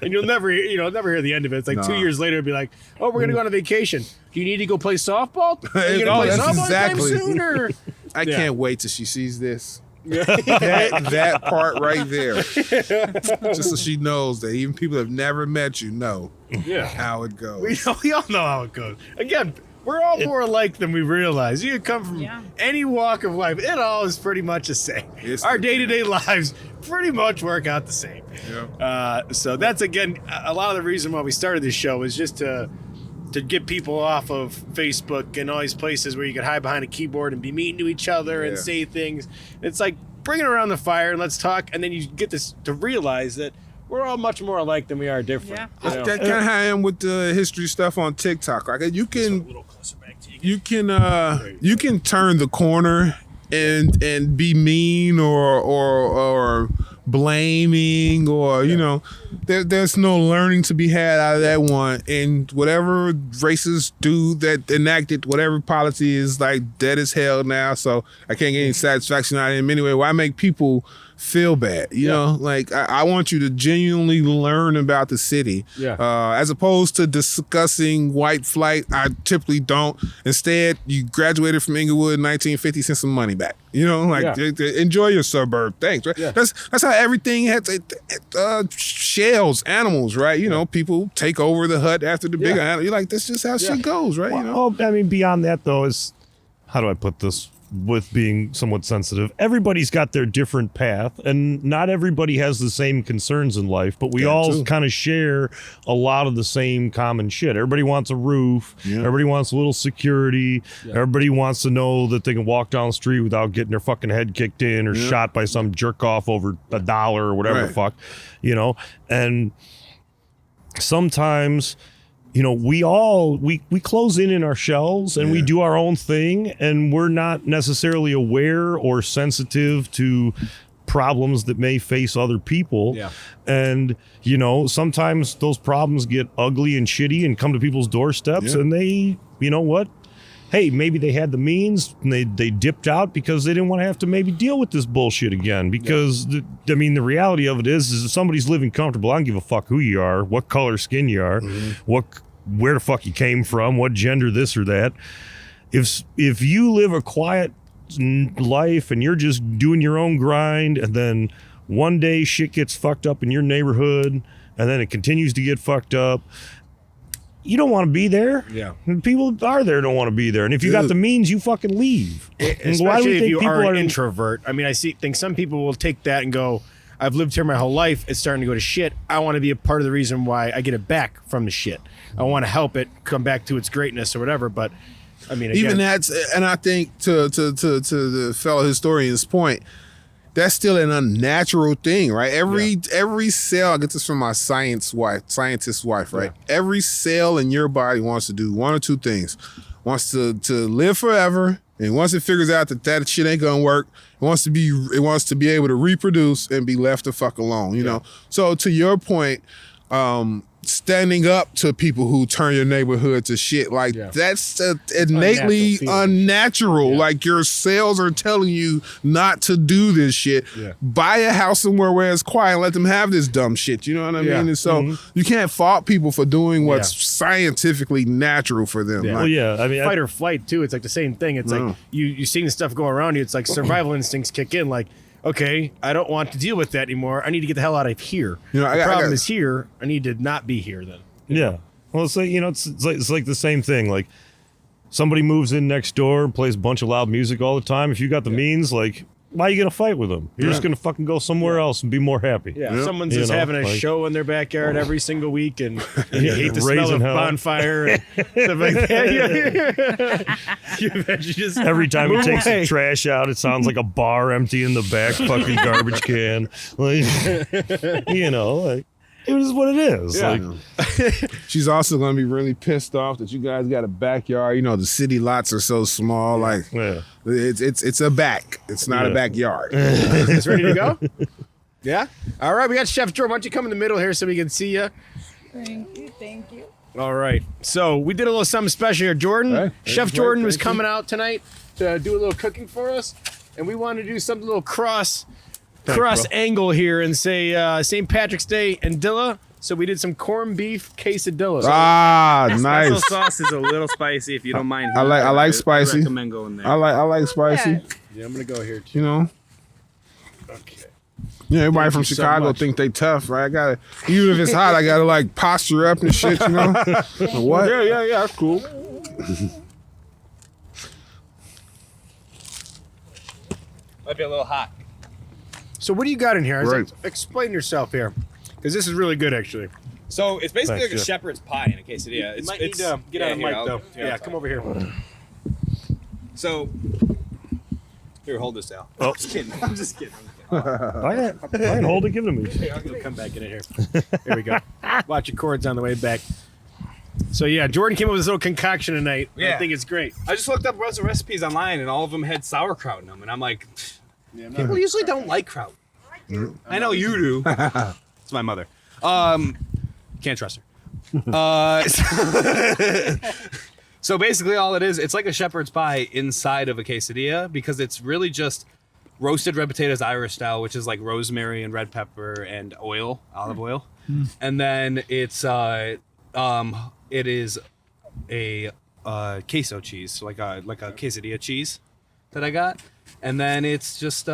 And you'll never hear the end of it. It's like 2 years later, it'd be like, "Oh, we're gonna go on a vacation. Do you need to go play softball? Are you gonna play softball exactly. sooner?" I can't wait till she sees this. that part right there, just so she knows that even people that have never met you know how it goes. We all know how it goes. Again. We're all more alike than we realize. You can come from any walk of life. It all is pretty much the same. Our day-to-day lives pretty much work out the same. Yep. So that's, again, a lot of the reason why we started this show is just to get people off of Facebook and all these places where you can hide behind a keyboard and be mean to each other and say things. It's like, bring it around the fire and let's talk. And then you get this to realize that we're all much more alike than we are different. Yeah. That's kind of how I am with the history stuff on TikTok. Like you can turn the corner and be mean or blaming or, you know, there's no learning to be had out of that one. And whatever racists do that enacted whatever policy is like dead as hell now. So I can't get any satisfaction out of him anyway. Why make people feel bad? You know, like I want you to genuinely learn about the city. As opposed to discussing white flight, I typically don't. Instead, you graduated from Inglewood in 1950, send some money back. You know, like enjoy your suburb. Thanks, right? That's how everything had shells, animals, right? You know, people take over the hut after the bigger animal. You're like, that's just how shit goes, right? Well, you know? I mean, beyond that though, is how do I put this? With being somewhat sensitive, everybody's got their different path, and not everybody has the same concerns in life, but we all kind of share a lot of the same common shit. Everybody wants a roof. Everybody wants a little security. Everybody wants to know that they can walk down the street without getting their fucking head kicked in or shot by some jerk off over $1 or whatever the fuck, you know. And sometimes, you know, we close in our shells and we do our own thing, and we're not necessarily aware or sensitive to problems that may face other people. And, you know, sometimes those problems get ugly and shitty and come to people's doorsteps, and they, you know what? Hey, maybe they had the means and they dipped out because they didn't want to have to maybe deal with this bullshit again. Because, I mean, the reality of it is if somebody's living comfortable, I don't give a fuck who you are, what color skin you are, where the fuck you came from, what gender this or that. If you live a quiet life and you're just doing your own grind, and then one day shit gets fucked up in your neighborhood, and then it continues to get fucked up, you don't want to be there. People are there don't want to be there. And if you got the means, you fucking leave. Especially if you are an introvert. I mean, think some people will take that and go, I've lived here my whole life. It's starting to go to shit. I want to be a part of the reason why I get it back from the shit. I want to help it come back to its greatness or whatever. But I mean, again, even that's, and I think to the fellow historian's point, that's still an unnatural thing, right? Every cell, I get this from my scientist wife, right? Every cell in your body wants to do one or two things. Wants to live forever, and once it figures out that shit ain't gonna work, it wants to be able to reproduce and be left the fuck alone, you know? So to your point, standing up to people who turn your neighborhood to shit, like that's innately unnatural. Like your cells are telling you not to do this shit. Buy a house somewhere where it's quiet and let them have this dumb shit. You know what I mean? And so you can't fault people for doing what's scientifically natural for them. Well, I mean, fight or flight too. It's like the same thing. It's like you seeing the stuff go around you. It's like survival instincts kick in. Like, okay, I don't want to deal with that anymore. I need to get the hell out of here. You know, the problem is here. I need to not be here then. Well, it's like, you know, it's like the same thing. Like somebody moves in next door and plays a bunch of loud music all the time. If you got the means, like, why are you going to fight with them? You're just going to fucking go somewhere else and be more happy. Someone's just having a show in their backyard every single week, and you hate the smell of bonfire and stuff like that. Every time he takes the trash out, it sounds like a bar emptying the back fucking garbage can. Like, you know, like, it is what it is. Like, she's also going to be really pissed off that you guys got a backyard. You know, the city lots are so small. Like, it's a back. It's not a backyard. Is ready to go? Yeah? All right, we got Chef Jordan. Why don't you come in the middle here so we can see you? Thank you. All right. So we did a little something special here. Jordan, Chef Jordan was coming out tonight to do a little cooking for us, and we wanted to do something a little cross angle here and say St. Patrick's Day and Dilla. So we did some corned beef quesadillas. Nice. Special sauce is a little spicy if you don't mind. I like spicy. I recommend going there. I like spicy. Yeah, I'm gonna go here too. You know. Okay. Yeah, everybody from Chicago think they tough, right? Even if it's hot, I gotta like posture up and shit, you know? What? Yeah, that's cool. Might be a little hot. So what do you got in here? Right. Explain yourself here, because this is really good, actually. So it's basically Thanks, like a shepherd's pie in a quesadilla. You might need to get on the mic, though. Yeah, come over here. So, here, hold this out. Oh. I'm just kidding. I can hold it. Give it to me. You'll come back in here. Here we go. Watch your cords on the way back. So yeah, Jordan came up with this little concoction tonight. Yeah. I think it's great. I just looked up some recipes online, and all of them had sauerkraut in them, and I'm like, people usually don't like kraut. I know you do. It's my mother. Can't trust her. So basically all it is, it's like a shepherd's pie inside of a quesadilla because it's really just roasted red potatoes Irish style, which is like rosemary and red pepper and oil, olive oil. And then it is a queso cheese, so like a quesadilla cheese that I got. And then it's just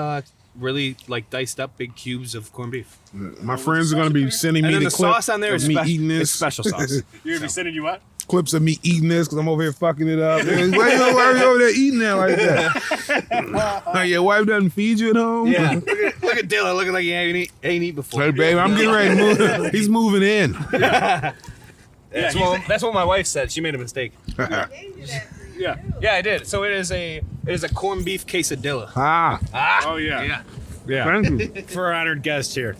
really like diced up big cubes of corned beef. My friends are gonna be sending me And then the the clip sauce on there of is me eating this. it's special sauce. You're gonna be sending you what? Clips of me eating this because I'm over here fucking it up. Why are you over there eating that like that? Like your wife doesn't feed you at home? Yeah. Look at Dilla looking like he ain't eat before. Hey, baby, I'm getting ready to move. He's moving in. That's what my wife said. She made a mistake. Yeah, I did. So it is a corned beef quesadilla. Oh yeah. Thank you. For our honored guest here.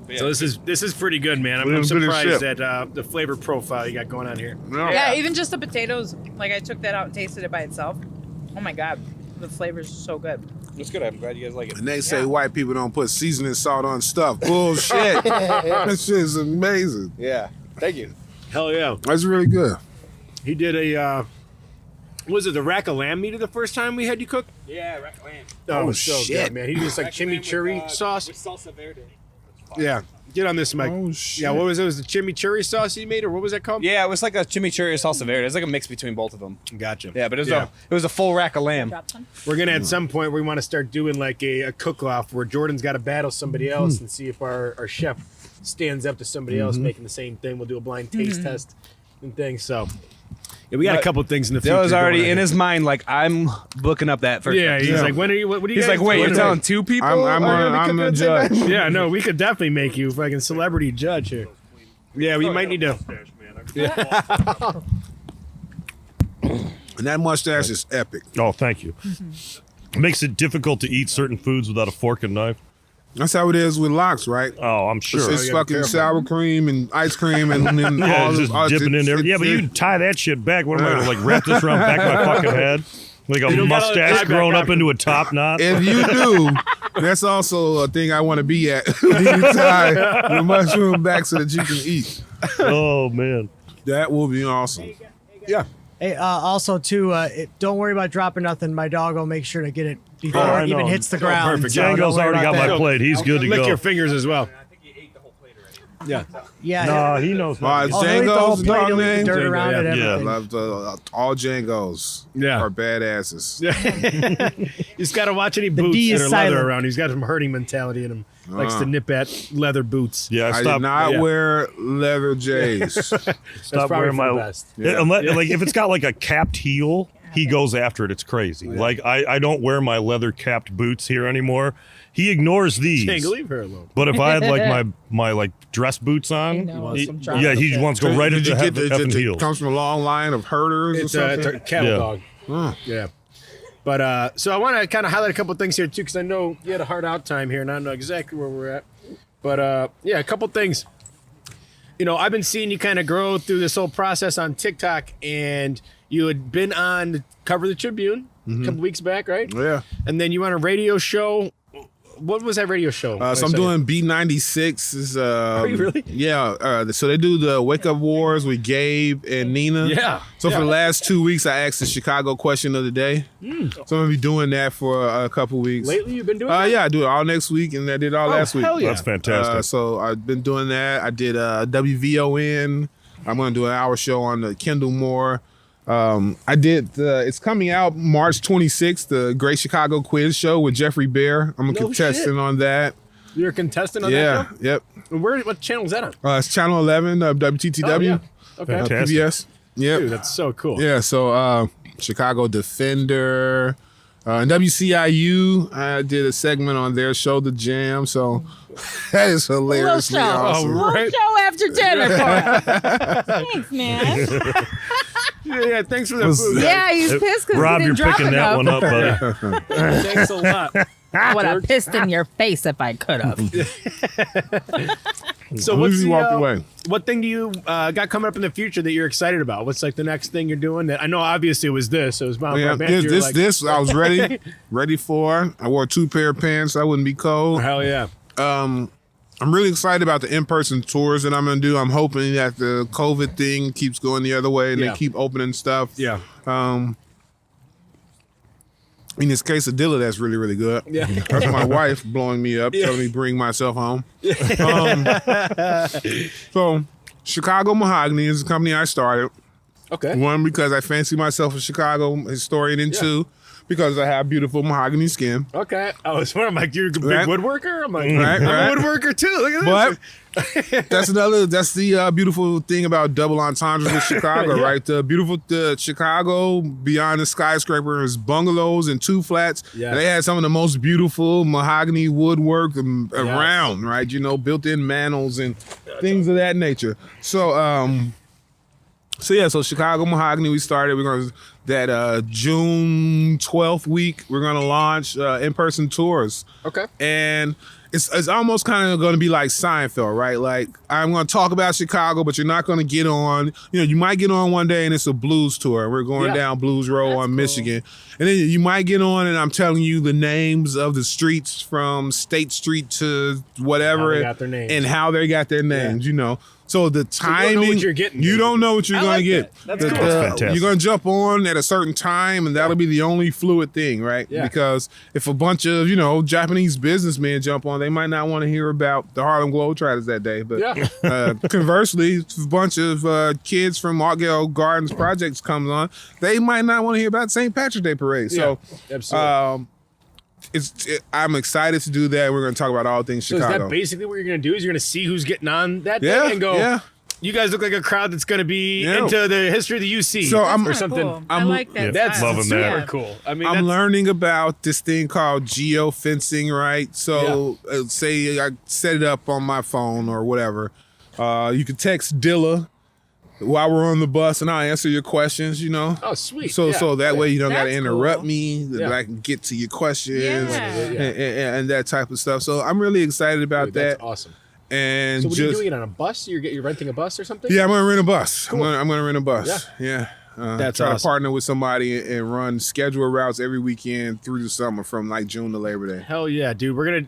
Yeah. So this is pretty good, man. I'm Pretty good surprised shit. at the flavor profile you got going on here. Yeah, even just the potatoes. Like I took that out and tasted it by itself. Oh my god, the flavor's so good. It's good. I'm glad you guys like it. And they say white people don't put seasoning salt on stuff. Bullshit. That shit is amazing. Yeah. Thank you. Hell yeah. That's really good. He did a was it the rack of lamb meat the first time we had you cook? Yeah, rack of lamb. Oh, it was shit. so good, man. He just like chimichurri sauce. With salsa verde. Yeah. Get on this, Mike. Oh, shit. Yeah, what was it? Was the chimichurri sauce you made, or what was that called? Yeah, it was like a chimichurri salsa verde. It's like a mix between both of them. Gotcha. Yeah, but it was a full rack of lamb. Drop some. We're gonna at some point we want to start doing like a cook-off where Jordan's got to battle somebody else and see if our chef stands up to somebody else making the same thing. We'll do a blind taste test and things. So yeah, we got a couple things in the future. That was already going on in here. his mind. Like I'm booking up that first. Yeah, he's like, when are you? What are you? He's guys like, wait, doing you're today?" telling two people? I'm the judge. Yeah, no, we could definitely make you fucking celebrity judge here. Yeah, we might need to. And that mustache is epic. Oh, thank you. It makes it difficult to eat certain foods without a fork and knife. That's how it is with lox, right? Oh, I'm sure. It's fucking sour cream and ice cream and then Yeah, all just all- dipping in there. Yeah, but you can tie that shit back. What am I gonna like wrap this around the back of my fucking head? Like a don't gotta mustache tie back grown up up. into a top knot? If you do, that's also a thing I want to be at. You tie the mushroom back so that you can eat. Oh, man. That will be awesome. Yeah. Hey, also too, don't worry about dropping nothing. My dog will make sure to get it before I it even know. hits the ground. perfect. So don't Django's worry already about got that. my plate. He's good to Lick go. your fingers as well. I think you ate the whole plate already. Yeah. Yeah. Nah, he knows. All right, Oh, he'll eat the whole Django's plate, dog he'll eat the name. dirt Django, around yeah. it, Yeah. everything. Love all Django's Yeah. are badasses. He's got to watch any boots D that is are leather silent. around. He's got some herding mentality in him. Likes to nip at leather boots. Yeah, I did stop. not yeah. wear leather J's. Stop probably wearing for the my. best. Unless, like if it's got like a capped heel, he goes after it. It's crazy. Like I don't wear my leather capped boots here anymore. He ignores these. Can't leave her alone. But if I had like my like dress boots I on, know, he- some drop yeah, he shit. wants to go right Did into you get the effing it heels. comes from a long line of herders It's or a something? cattle Yeah. dog. Yeah. But so I want to kind of highlight a couple things here too, because I know you had a hard out time here, and I don't know exactly where we're at. But yeah, a couple things. You know, I've been seeing you kind of grow through this whole process on TikTok, and you had been on Cover the Tribune a couple weeks back, right? Yeah. And then you were on a radio show. What was that radio show? So I'm doing B96. Is you really? Yeah. So they do the Wake Up Wars with Gabe and Nina. Yeah. So for Yeah. the last 2 weeks, I asked the Chicago question of the day. So I'm gonna be doing that for a couple weeks. Lately, you've been doing that? Yeah, I do it all next week, and I did all last week. hell yeah. That's fantastic. So I've been doing that. I did WVON. I'm gonna do an hour show on the Kendall Moore. I did. It's coming out March 26th. The Great Chicago Quiz Show with Jeffrey Bear. I'm a No contestant shit. on that. You're a contestant on Yeah. that show? Yep. And what channel is that on? It's Channel 11 of WTTW. Oh, yeah. Okay. Fantastic. PBS. Yep. Dude, that's so cool. Yeah. So Chicago Defender. And WCIU, I did a segment on their show, The Jam. So that is hilariously show. awesome. Oh, right. Show after dinner for us. Thanks, man. Yeah, thanks for the food. Yeah, he's pissed because he Rob, didn't you're drop picking enough. that one up, buddy. Thanks a lot. I would have pissed in your face if I could have. So As what's you the, walked away. what thing do you got coming up in the future that you're excited about? What's like the next thing you're doing? That I know obviously it was this. It was Bonfire Yeah, Banter. You're like, this I was ready for. I wore 2 pair of pants so I wouldn't be cold. hell yeah. I'm really excited about the in-person tours that I'm gonna do. I'm hoping that the COVID thing keeps going the other way and Yeah. they keep opening stuff. Yeah. In this case of Dilla, that's really, really good. Yeah. That's my wife blowing me up, telling me bring myself home. So, Chicago Mahogany is the company I started. Okay. One, because I fancy myself a Chicago historian, and two, because I have beautiful mahogany skin. Okay. I was wondering, I'm like, you're a big Right. woodworker? I'm like, Right, I'm right. a woodworker too. Look at this. But that's the beautiful thing about double entendres with Chicago, Yeah. right? The Chicago beyond the skyscraper is bungalows and 2 flats. Yes. They had some of the most beautiful mahogany woodwork around, right? You know, built-in manels and things of that nature. So so Chicago Mahogany, we started. We're going to that June 12th week. We're going to launch in-person tours. Okay. And it's almost kind of going to be like Seinfeld, right? Like, I'm going to talk about Chicago, but you're not going to get on. You know, you might get on one day and it's a blues tour. We're going down Blues Road on Michigan. And then you might get on and I'm telling you the names of the streets from State Street to whatever. How they got their names. And how they got their names, you know. So the timing, know what you're getting, you don't know what you're I going like to get. that. That's cool. That's fantastic. You're going to jump on at a certain time, and that'll be the only fluid thing, right? Yeah. Because if a bunch of, Japanese businessmen jump on, they might not want to hear about the Harlem Globetrotters that day. But conversely, if a bunch of kids from Argyle Gardens Projects comes on, they might not want to hear about St. Patrick's Day Parade. So, absolutely. I'm excited to do that. We're going to talk about all things So Chicago. is that basically what you're going to do? Is you're going to see who's getting on that Yeah, day and go, yeah. you guys look like a crowd that's going to be Yeah. into the history of the UC So I'm- or Kinda something. cool. I I'm- like that. Yeah, That's style. loving super that. cool. I mean, I'm that's, learning about this thing called geofencing, right? So say I set it up on my phone or whatever. You can text Dilla while we're on the bus and I'll answer your questions, Oh, sweet. So Yeah. that way you don't got to That's interrupt cool. me, that Yeah. I can get to your questions Yeah. and that type of stuff. So I'm really excited about Dude, that. that's awesome. And So what are you just doing it on a bus? You're renting a bus or something? yeah, I'm gonna rent a bus. Cool. I'm gonna rent a bus. Yeah. That's try to awesome. partner with somebody and run scheduled routes every weekend through the summer from like June to Labor Day. Hell yeah, dude.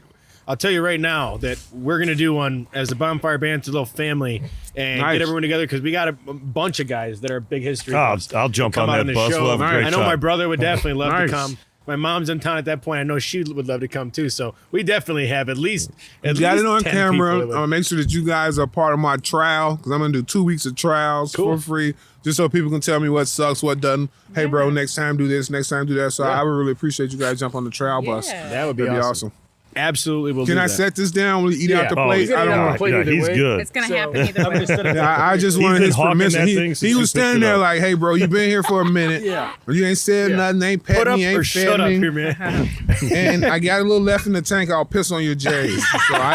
I'll tell you right now that we're going to do one as the Bonfire Banter little family and Nice. get everyone together because we got a bunch of guys that are big history Oh, buffs I'll jump come on out that the bus. show. We'll have a great I know time. my brother would definitely love Nice. to come. My mom's in town at that point. I know she would love to come too. So we definitely have at least Got it on 10 camera. people I'm that would- gonna make sure that you guys are part of my trial because I'm gonna do 2 weeks of trials Cool. for free, just so people can tell me what sucks, what doesn't. Hey, bro, next time do this, next time do that. So I would really appreciate you guys jump on the trial bus. Yeah. That would be That'd awesome. Absolutely will Can do I that. set this down? Will you eat Yeah. out the Oh, plate? he's gonna I eat don't out know. the plate. Yeah, either he's way. good. It's gonna So, happen either I'm way. just gonna- Yeah, I just He's wanted been his hawking permission. that He thing was since you picked standing it there up. like, "Hey, bro, you been here for a minute. Yeah. You ain't said nothing, ain't Put pet up me, ain't or shut fed up me, here, man. and I got a little left in the tank. I'll piss on your J's. So I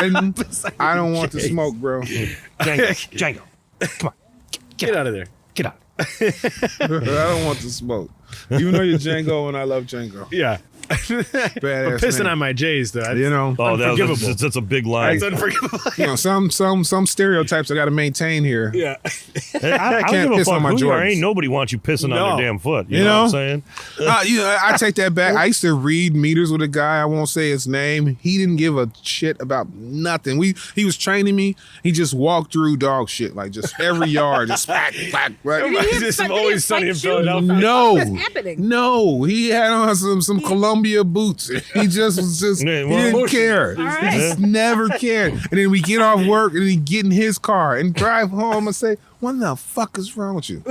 don't want to smoke, bro. Django, come on, Get out of there. get out. I don't want to smoke. Even though you're Django and I love Django. Yeah. Badass Pissing name. on my J's though. You know, Oh, Unforgivable. that's a big line. It's unforgivable. you know, some stereotypes I got to maintain here. Yeah. I don't can't give a piss on fuck my who you are. Jordans. Ain't nobody wants you pissing No. on their damn foot. You You know know? what I'm saying? I take that back. I used to read meters with a guy. I won't say his name. He didn't give a shit about nothing. He was training me. He just walked through dog shit, like just every yard, just whack, whack, right? Reminds me of some Always Sunny in Philadelphia. No, What's happening? no, he had on some Columbia boots. He just was Yeah, he well, didn't care. All right. He just never cared. And then we get off work and he get in his car and drive home and say, "What the fuck is wrong with you?"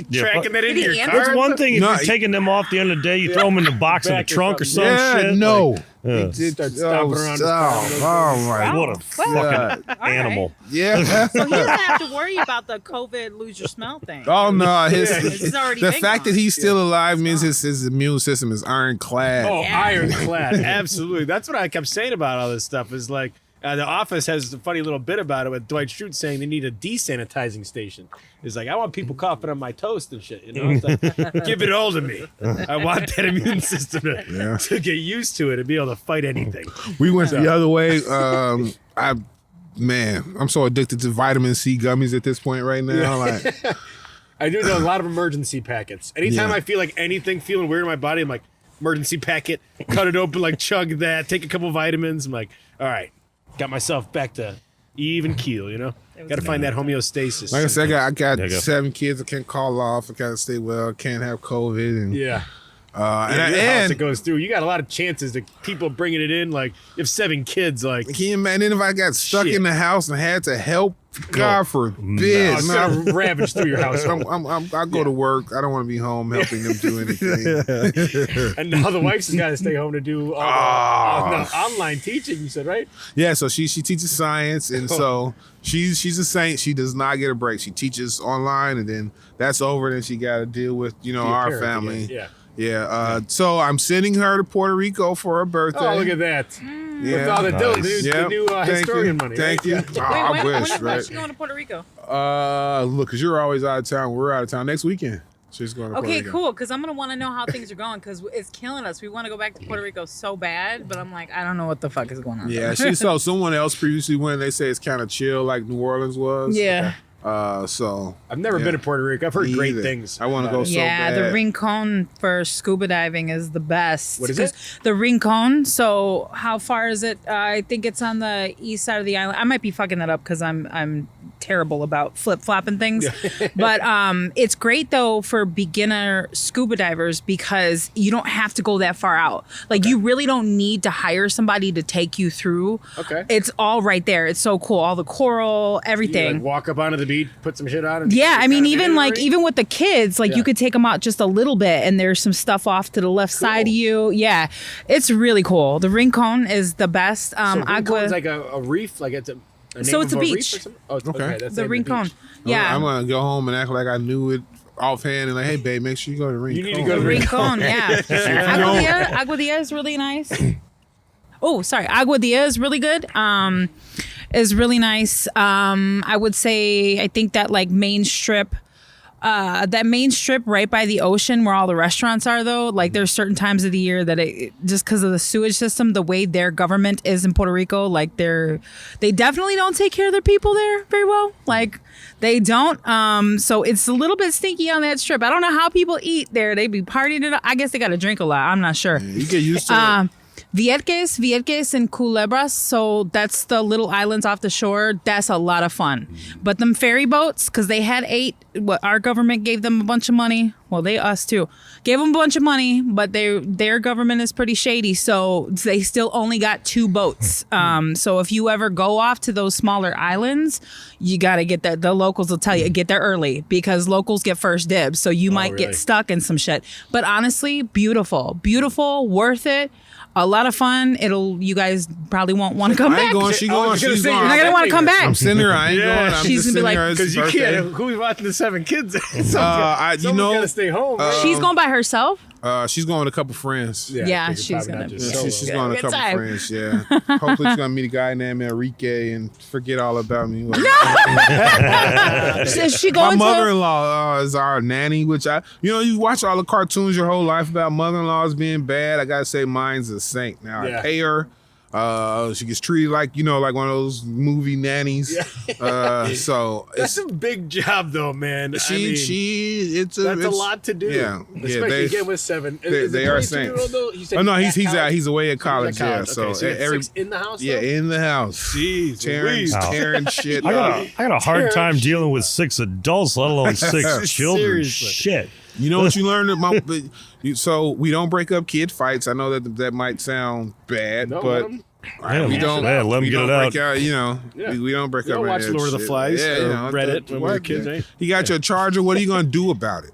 Yeah, Tracking that into Did he your answer? car. That's one thing. If No, you're taking them off the end of the day, you throw them in the box in the Back or trunk or some Yeah, shit. no. Like, yeah. Start stomping around his car. Oh my What a fucking animal. yeah. So he doesn't have to worry about the COVID lose your smell thing. Oh no, It's already the big fact on. that he's still alive means his immune system is ironclad. Oh, Yeah. ironclad. Absolutely. That's what I kept saying about all this stuff is like, The Office has a funny little bit about it with Dwight Schrute saying they need a desanitizing station. It's like, I want people coughing on my toast and shit. You know, it's like, give it all to me. I want that immune system to get used to it and be able to fight anything. We went the other way. I'm so addicted to vitamin C gummies at this point right now. Like, I do know a lot of emergency packets. Anytime I feel like anything feeling weird in my body, I'm like, emergency packet, cut it open, like chug that, take a couple vitamins. I'm like, all right, got myself back to even keel, you know? Got to find that homeostasis. like I said, I got 7 kids. I can't call off. I gotta stay well. Can't have COVID. And yeah. and it goes through. You got a lot of chances to people bringing it in. Like, you have 7 kids. Like, can you imagine if I got stuck in the house and had to help? God forbid. it's gonna ravage through your house. I go to work. I don't want to be home helping them do anything. And now the wife's got to stay home to do all the online teaching. You said, right? Yeah. So she teaches science, and so she's a saint. She does not get a break. She teaches online, and then that's over. Then she got to deal with our family. Again. Yeah. So I'm sending her to Puerto Rico for her birthday. Oh, look at that. With all the the new historian money. Thank you. Wait, I when wish, right? is she going to Puerto Rico? Look, because you're always out of town. We're out of town next weekend. She's going to Puerto Rico. Cool. Because I'm going to want to know how things are going because it's killing us. We want to go back to Puerto Rico so bad, but I'm like, I don't know what the fuck is going on. Yeah, she saw someone else previously when they say it's kind of chill like New Orleans was. Yeah. So I've never been to Puerto Rico. I've heard great things. I want to go so bad. The Rincon for scuba diving is the best. What is it? The Rincon. So how far is it? I think it's on the east side of the island. I might be fucking that up because I'm terrible about flip-flopping things. But it's great though for beginner scuba divers because you don't have to go that far out. Like you really don't need to hire somebody to take you through. Okay. It's all right there. It's so cool. All the coral, everything. You, like, walk up onto the beach, put some shit on. And I mean, even with the kids, like you could take them out just a little bit, and there's some stuff off to the left side of you. Yeah, it's really cool. The Rincon is the best. So Rincon's like a reef, like it's a name So it's of a beach. Reef or something? Oh, Okay. That's the Rincon. Yeah, I'm gonna go home and act like I knew it offhand and like, hey babe, make sure you go to Rincon. You need to go to Rincon. Yeah, Agua Dia is really nice. Oh, sorry, Agua Dia is really good. Is really nice. I would say I think that like main strip right by the ocean where all the restaurants are though, like there's certain times of the year that it just because of the sewage system, the way their government is in Puerto Rico, like they definitely don't take care of their people there very well. Like they don't. So it's a little bit stinky on that strip. I don't know how people eat there. They be partying it up. I guess they got to drink a lot. I'm not sure. Yeah, you get used to it. Vieques and Culebras, so that's the little islands off the shore. That's a lot of fun. But them ferry boats, because they had 8, our government gave them a bunch of money. Well, us too. Gave them a bunch of money, but their government is pretty shady, so they still only got 2 boats. So if you ever go off to those smaller islands, you got to get there. The locals will tell you, get there early, because locals get first dibs, so you might get stuck in some shit. But honestly, beautiful, worth it. A lot of fun. You guys probably won't want to come back. She's going. You're not gonna want to come back. I'm sending her. I ain't going. I'm She's just gonna be sending like, her. because you can't. Who's watching the 7 kids? Someone's gotta stay home. Right? She's going by herself. She's going with a couple friends. Yeah, she's gonna. She's going with a couple friends. Yeah. Hopefully she's gonna meet a guy named Enrique and forget all about me. Is she going? My mother-in-law is our nanny, which you watch all the cartoons your whole life about mother-in-laws being bad. I gotta say, mine's a saint. Now I pay her. She gets treated like like one of those movie nannies. So that's a big job, though, man. That's a lot to do. Yeah, especially again with 7. They are saints. Oh no, he's away at college. Yeah, so every 6 in the house. Yeah, in the house. Jeez, tearing shit. I got a hard time dealing with 6 adults, let alone 6 children. Seriously. Shit. You know what you learned so we don't break up kid fights. I know that might sound bad, but we don't. Let them get it out. We don't break up. Watch Lord of the Flies. Yeah, Reddit when we were kids. Right? You got your charger. What are you gonna do about it?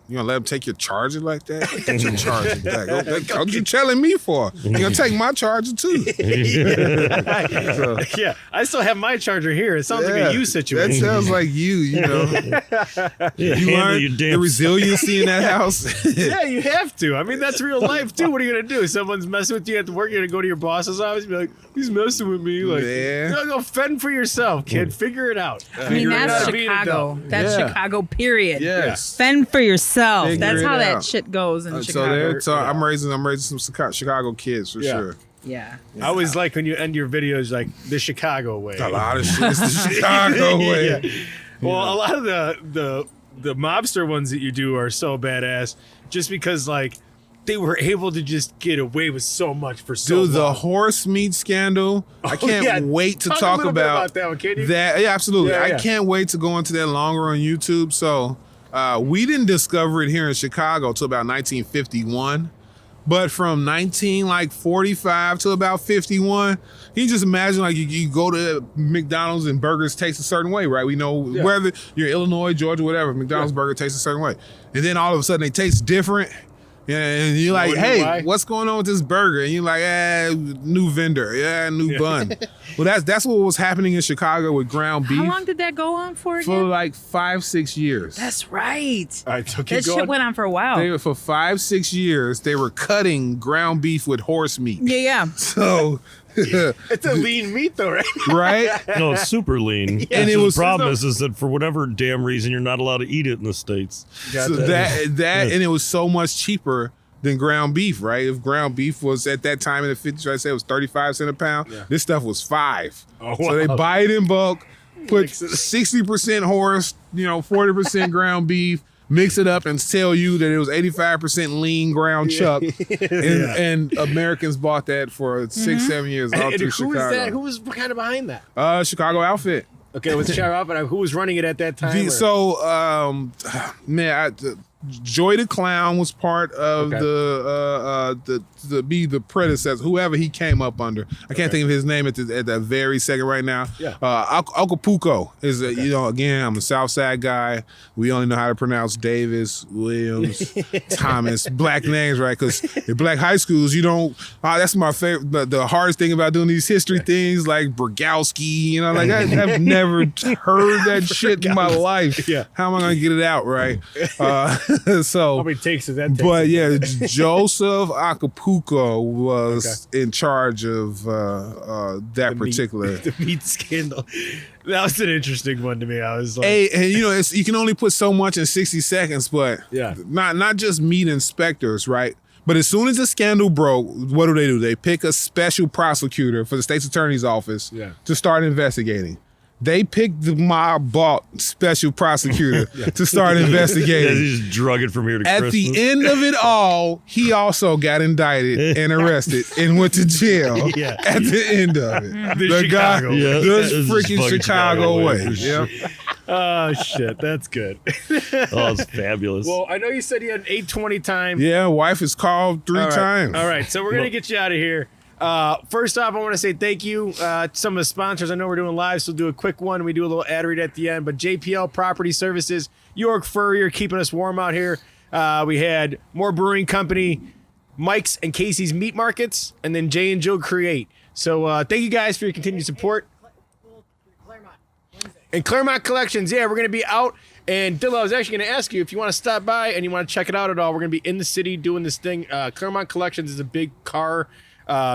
You gonna let them take your charger like that? Get your charger back. What you telling me for? You gonna take my charger too? Yeah, I still have my charger here. It sounds like a you situation. That sounds like you know. You learn the resiliency in that house. Yeah, you have to. I mean, that's real life too. What are you gonna do? Someone's messing with you at the work. You're gonna go to your boss's office and be like, "He's messing with me." Like, go fend for yourself, kid. Figure it out. I mean, that's Chicago. That's Chicago. Period. Yes. Fend for yourself. Figure That's how it that out. shit goes in Chicago. So I'm raising some Chicago kids for sure. Yeah. I always like when you end your videos like the Chicago way. A lot of shit is the Chicago way. Yeah. Well, a lot of the mobster ones that you do are so badass, just because like they were able to just get away with so much for so long. Dude, the horse meat scandal. I can't wait to talk about that one, can you? that. Yeah, absolutely. Yeah, I can't wait to go into that longer on YouTube. So we didn't discover it here in Chicago till about 1951. But from 1945 to about 51, you just imagine like you go to McDonald's and burgers taste a certain way, right? We know whether you're Illinois, Georgia, whatever, McDonald's burger tastes a certain way. And then all of a sudden they taste different. And you're like, hey, what's going on with this burger? And you're like, new vendor, new bun. Well, that's what was happening in Chicago with ground beef. How long did that go on for again? For like 5-6 years. That's right. All right, so keep That going. shit went on for a while. For 5-6 years, they were cutting ground beef with horse meat. Yeah. So It's a lean meat though, right? right? No, it's super lean. And it the was- problem is that for whatever damn reason you're not allowed to eat it in the States. So that and it was so much cheaper than ground beef, right? If ground beef was at that time in the 50s, I say it was 35 cents a pound. This stuff was $5. Oh, So they wow. buy it in bulk, put 60% horse, 40% ground beef, mix it up and tell you that it was 85% lean ground chuck. And Americans bought that for 6-7 years all And through who was Chicago. that? Who was kind of behind that? Chicago Outfit. Okay, it was Chicago, but who was running it at that time? Joy the Clown was part of the predecessor, whoever he came up under. I can't think of his name at that very second right now. Yeah. Acapulco is again, I'm a South Side guy. We only know how to pronounce Davis, Williams, Thomas, black names, right? Because in black high schools, you don't. That's my favorite. The hardest thing about doing these history things like Brogowski, I've never heard that shit in my life. Yeah. How am I gonna get it out right? So How many takes does that take? but yeah, Joseph Acapulco was in charge of that particular. The meat scandal. That was an interesting one to me. I was like, Hey, and you can only put so much in 60 seconds, but not just meat inspectors, right? But as soon as the scandal broke, what do? They pick a special prosecutor for the state's attorney's office to start investigating. They picked the mob bought special prosecutor to start investigating. They just drug it from here to At Christmas. the end of it all, he also got indicted and arrested and went to jail at the end of it. The Chicago way. Yeah, the this is freaking fucking Chicago way. for Yeah. sure. oh shit, that's good. Oh, it's fabulous. Well, I know you said you had an 8:20 time. Yeah, wife is called 3 times. All right, so we're gonna get you out of here. First off, I want to say thank you to some of the sponsors. I know we're doing live, so we'll do a quick one. We do a little ad read at the end. But JPL Property Services, York Furrier, keeping us warm out here. We had More Brewing Company, Mike's and Casey's Meat Markets, and then Jay and Joe Create. So thank you guys for your continued support. And Claremont Collections, we're going to be out. And Dilla, I was actually going to ask you if you want to stop by and you want to check it out at all. We're going to be in the city doing this thing. Claremont Collections is a big car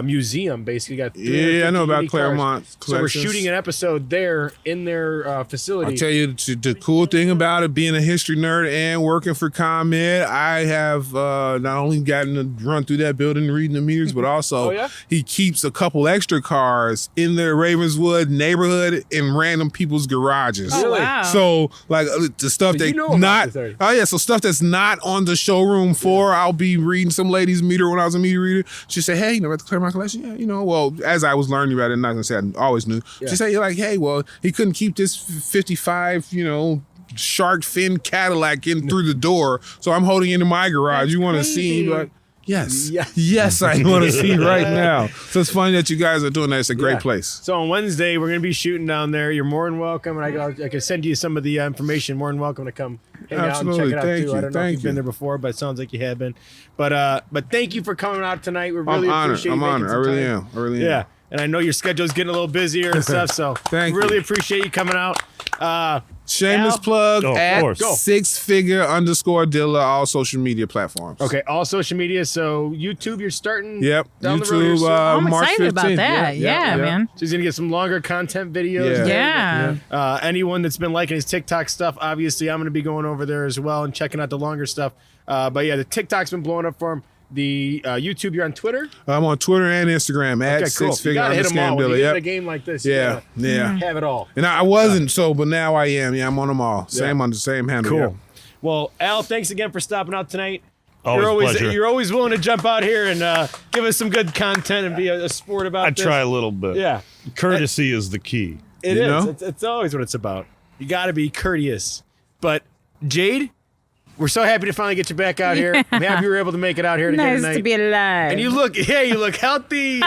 museum, basically. Got Yeah, I know about 350 Claremont cars. So we're Collections. shooting an episode there in their facility. I'll tell you the cool thing about it, being a history nerd and working for ComEd, I have not only gotten to run through that building reading the meters, but also he keeps a couple extra cars in the Ravenswood neighborhood in random people's garages. Oh, wow. So like the stuff So you that know about not this already. so stuff that's not on the showroom floor. I'll be reading some lady's meter when I was a meter reader. She said, "Hey, about the Claremont Collection?" Yeah, well, as I was learning about it, I'm not gonna say I always knew. She said, "You're like, hey, well, he couldn't keep this 55, shark fin Cadillac in through the door, so I'm holding it in my garage. You want to see?" Like, Yes. Yes. Yes, I want to see right now. So it's funny that you guys are doing that. It's a great Yeah. place. So on Wednesday, we're going to be shooting down there. You're more than welcome, and I can send you some of the information. More than welcome to come hang out and check Absolutely. it out Thank too. you. I don't know if Thank you've been you. there before, but it sounds like you have been. But thank you for coming out tonight. We really I'm honored. appreciate I'm you making honored. I some really time. am. I really Yeah, am. and I know your schedule's getting a little busier and stuff, so Thank really you. appreciate you coming out. Shameless Al? plug Oh, of at course. Go. 6figure_Dilla, all social media platforms. Okay, all social media. So YouTube, you're starting. Yep. Down the road here YouTube, soon. I'm March excited 15th. about that. Yeah, man. So he's gonna get some longer content videos. Yeah. there. Yeah. Anyone that's been liking his TikTok stuff, obviously, I'm gonna be going over there as well and checking out the longer stuff. But yeah, the TikTok's been blowing up for him. The YouTube, you're on Twitter. I'm on Twitter and Instagram at Okay, cool. You gotta hit them all. When you _Dilla. get in a Yep. game like this, you Yeah. gotta Yeah. have it all. And I wasn't but now I am. Yeah, I'm on them all. Same on the same handle. Cool. Yeah. Well, Al, thanks again for stopping out tonight. Always a pleasure. You're always willing to jump out here and give us some good content and be a sport about I this. try a little bit. Yeah, Courtesy is the key. it You is. know? It's always what it's about. You got to be courteous. But Jade, we're so happy to finally get you back out here. I'm happy you were able to make it out here together Nice tonight. to be alive. And you look healthy.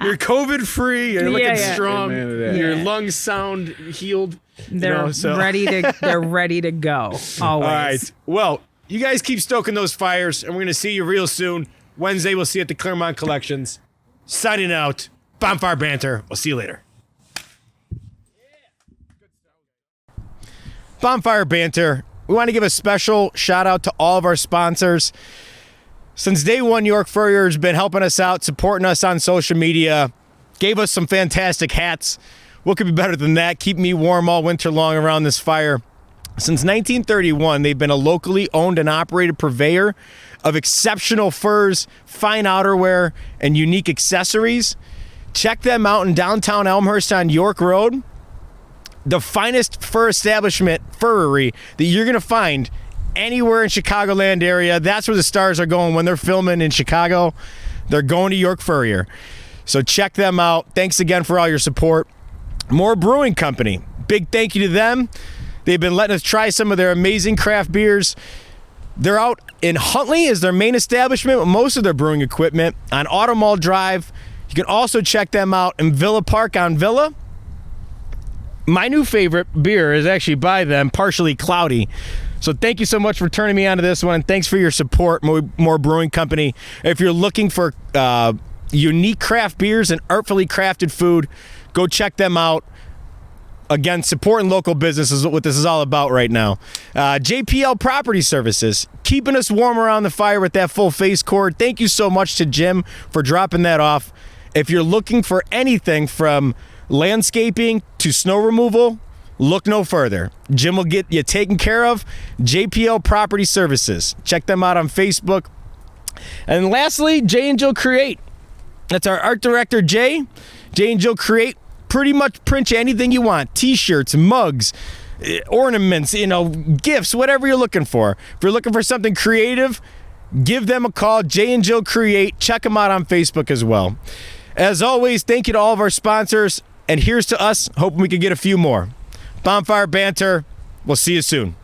You're COVID free. You're looking Yeah. strong. Amen to that. Your Yeah. lungs sound healed. They're ready to. They're ready to go. Always. All right. Well, you guys keep stoking those fires, and we're going to see you real soon. Wednesday, we'll see you at the Claremont Collections. Signing out. Bonfire Banter. We'll see you later. Bonfire Banter. We want to give a special shout out to all of our sponsors. Since day one, York Furrier has been helping us out, supporting us on social media, gave us some fantastic hats. What could be better than that? Keep me warm all winter long around this fire. Since 1931, they've been a locally owned and operated purveyor of exceptional furs, fine outerwear, and unique accessories. Check them out in downtown Elmhurst on York Road. The finest fur establishment, furry, that you're going to find anywhere in Chicagoland area. That's where the stars are going when they're filming in Chicago. They're going to York Furrier. So check them out. Thanks again for all your support. More Brewing Company. Big thank you to them. They've been letting us try some of their amazing craft beers. They're out in Huntley as their main establishment with most of their brewing equipment on Auto Mall Drive. You can also check them out in Villa Park on Villa. My new favorite beer is actually by them, Partially Cloudy. So thank you so much for turning me on to this one, and thanks for your support, More Brewing Company. If you're looking for unique craft beers and artfully crafted food, go check them out. Again, supporting local business is what this is all about right now. JPL Property Services, keeping us warm around the fire with that full face cord. Thank you so much to Jim for dropping that off. If you're looking for anything from landscaping to snow removal, look no further. Jim will get you taken care of. JPL Property Services. Check them out on Facebook. And lastly, Jay and Jill Create. That's our art director, Jay. Jay and Jill Create. Pretty much print you anything you want. T-shirts, mugs, ornaments, gifts, whatever you're looking for. If you're looking for something creative, give them a call. Jay and Jill Create. Check them out on Facebook as well. As always, thank you to all of our sponsors. And here's to us, hoping we can get a few more. Bonfire Banter. We'll see you soon.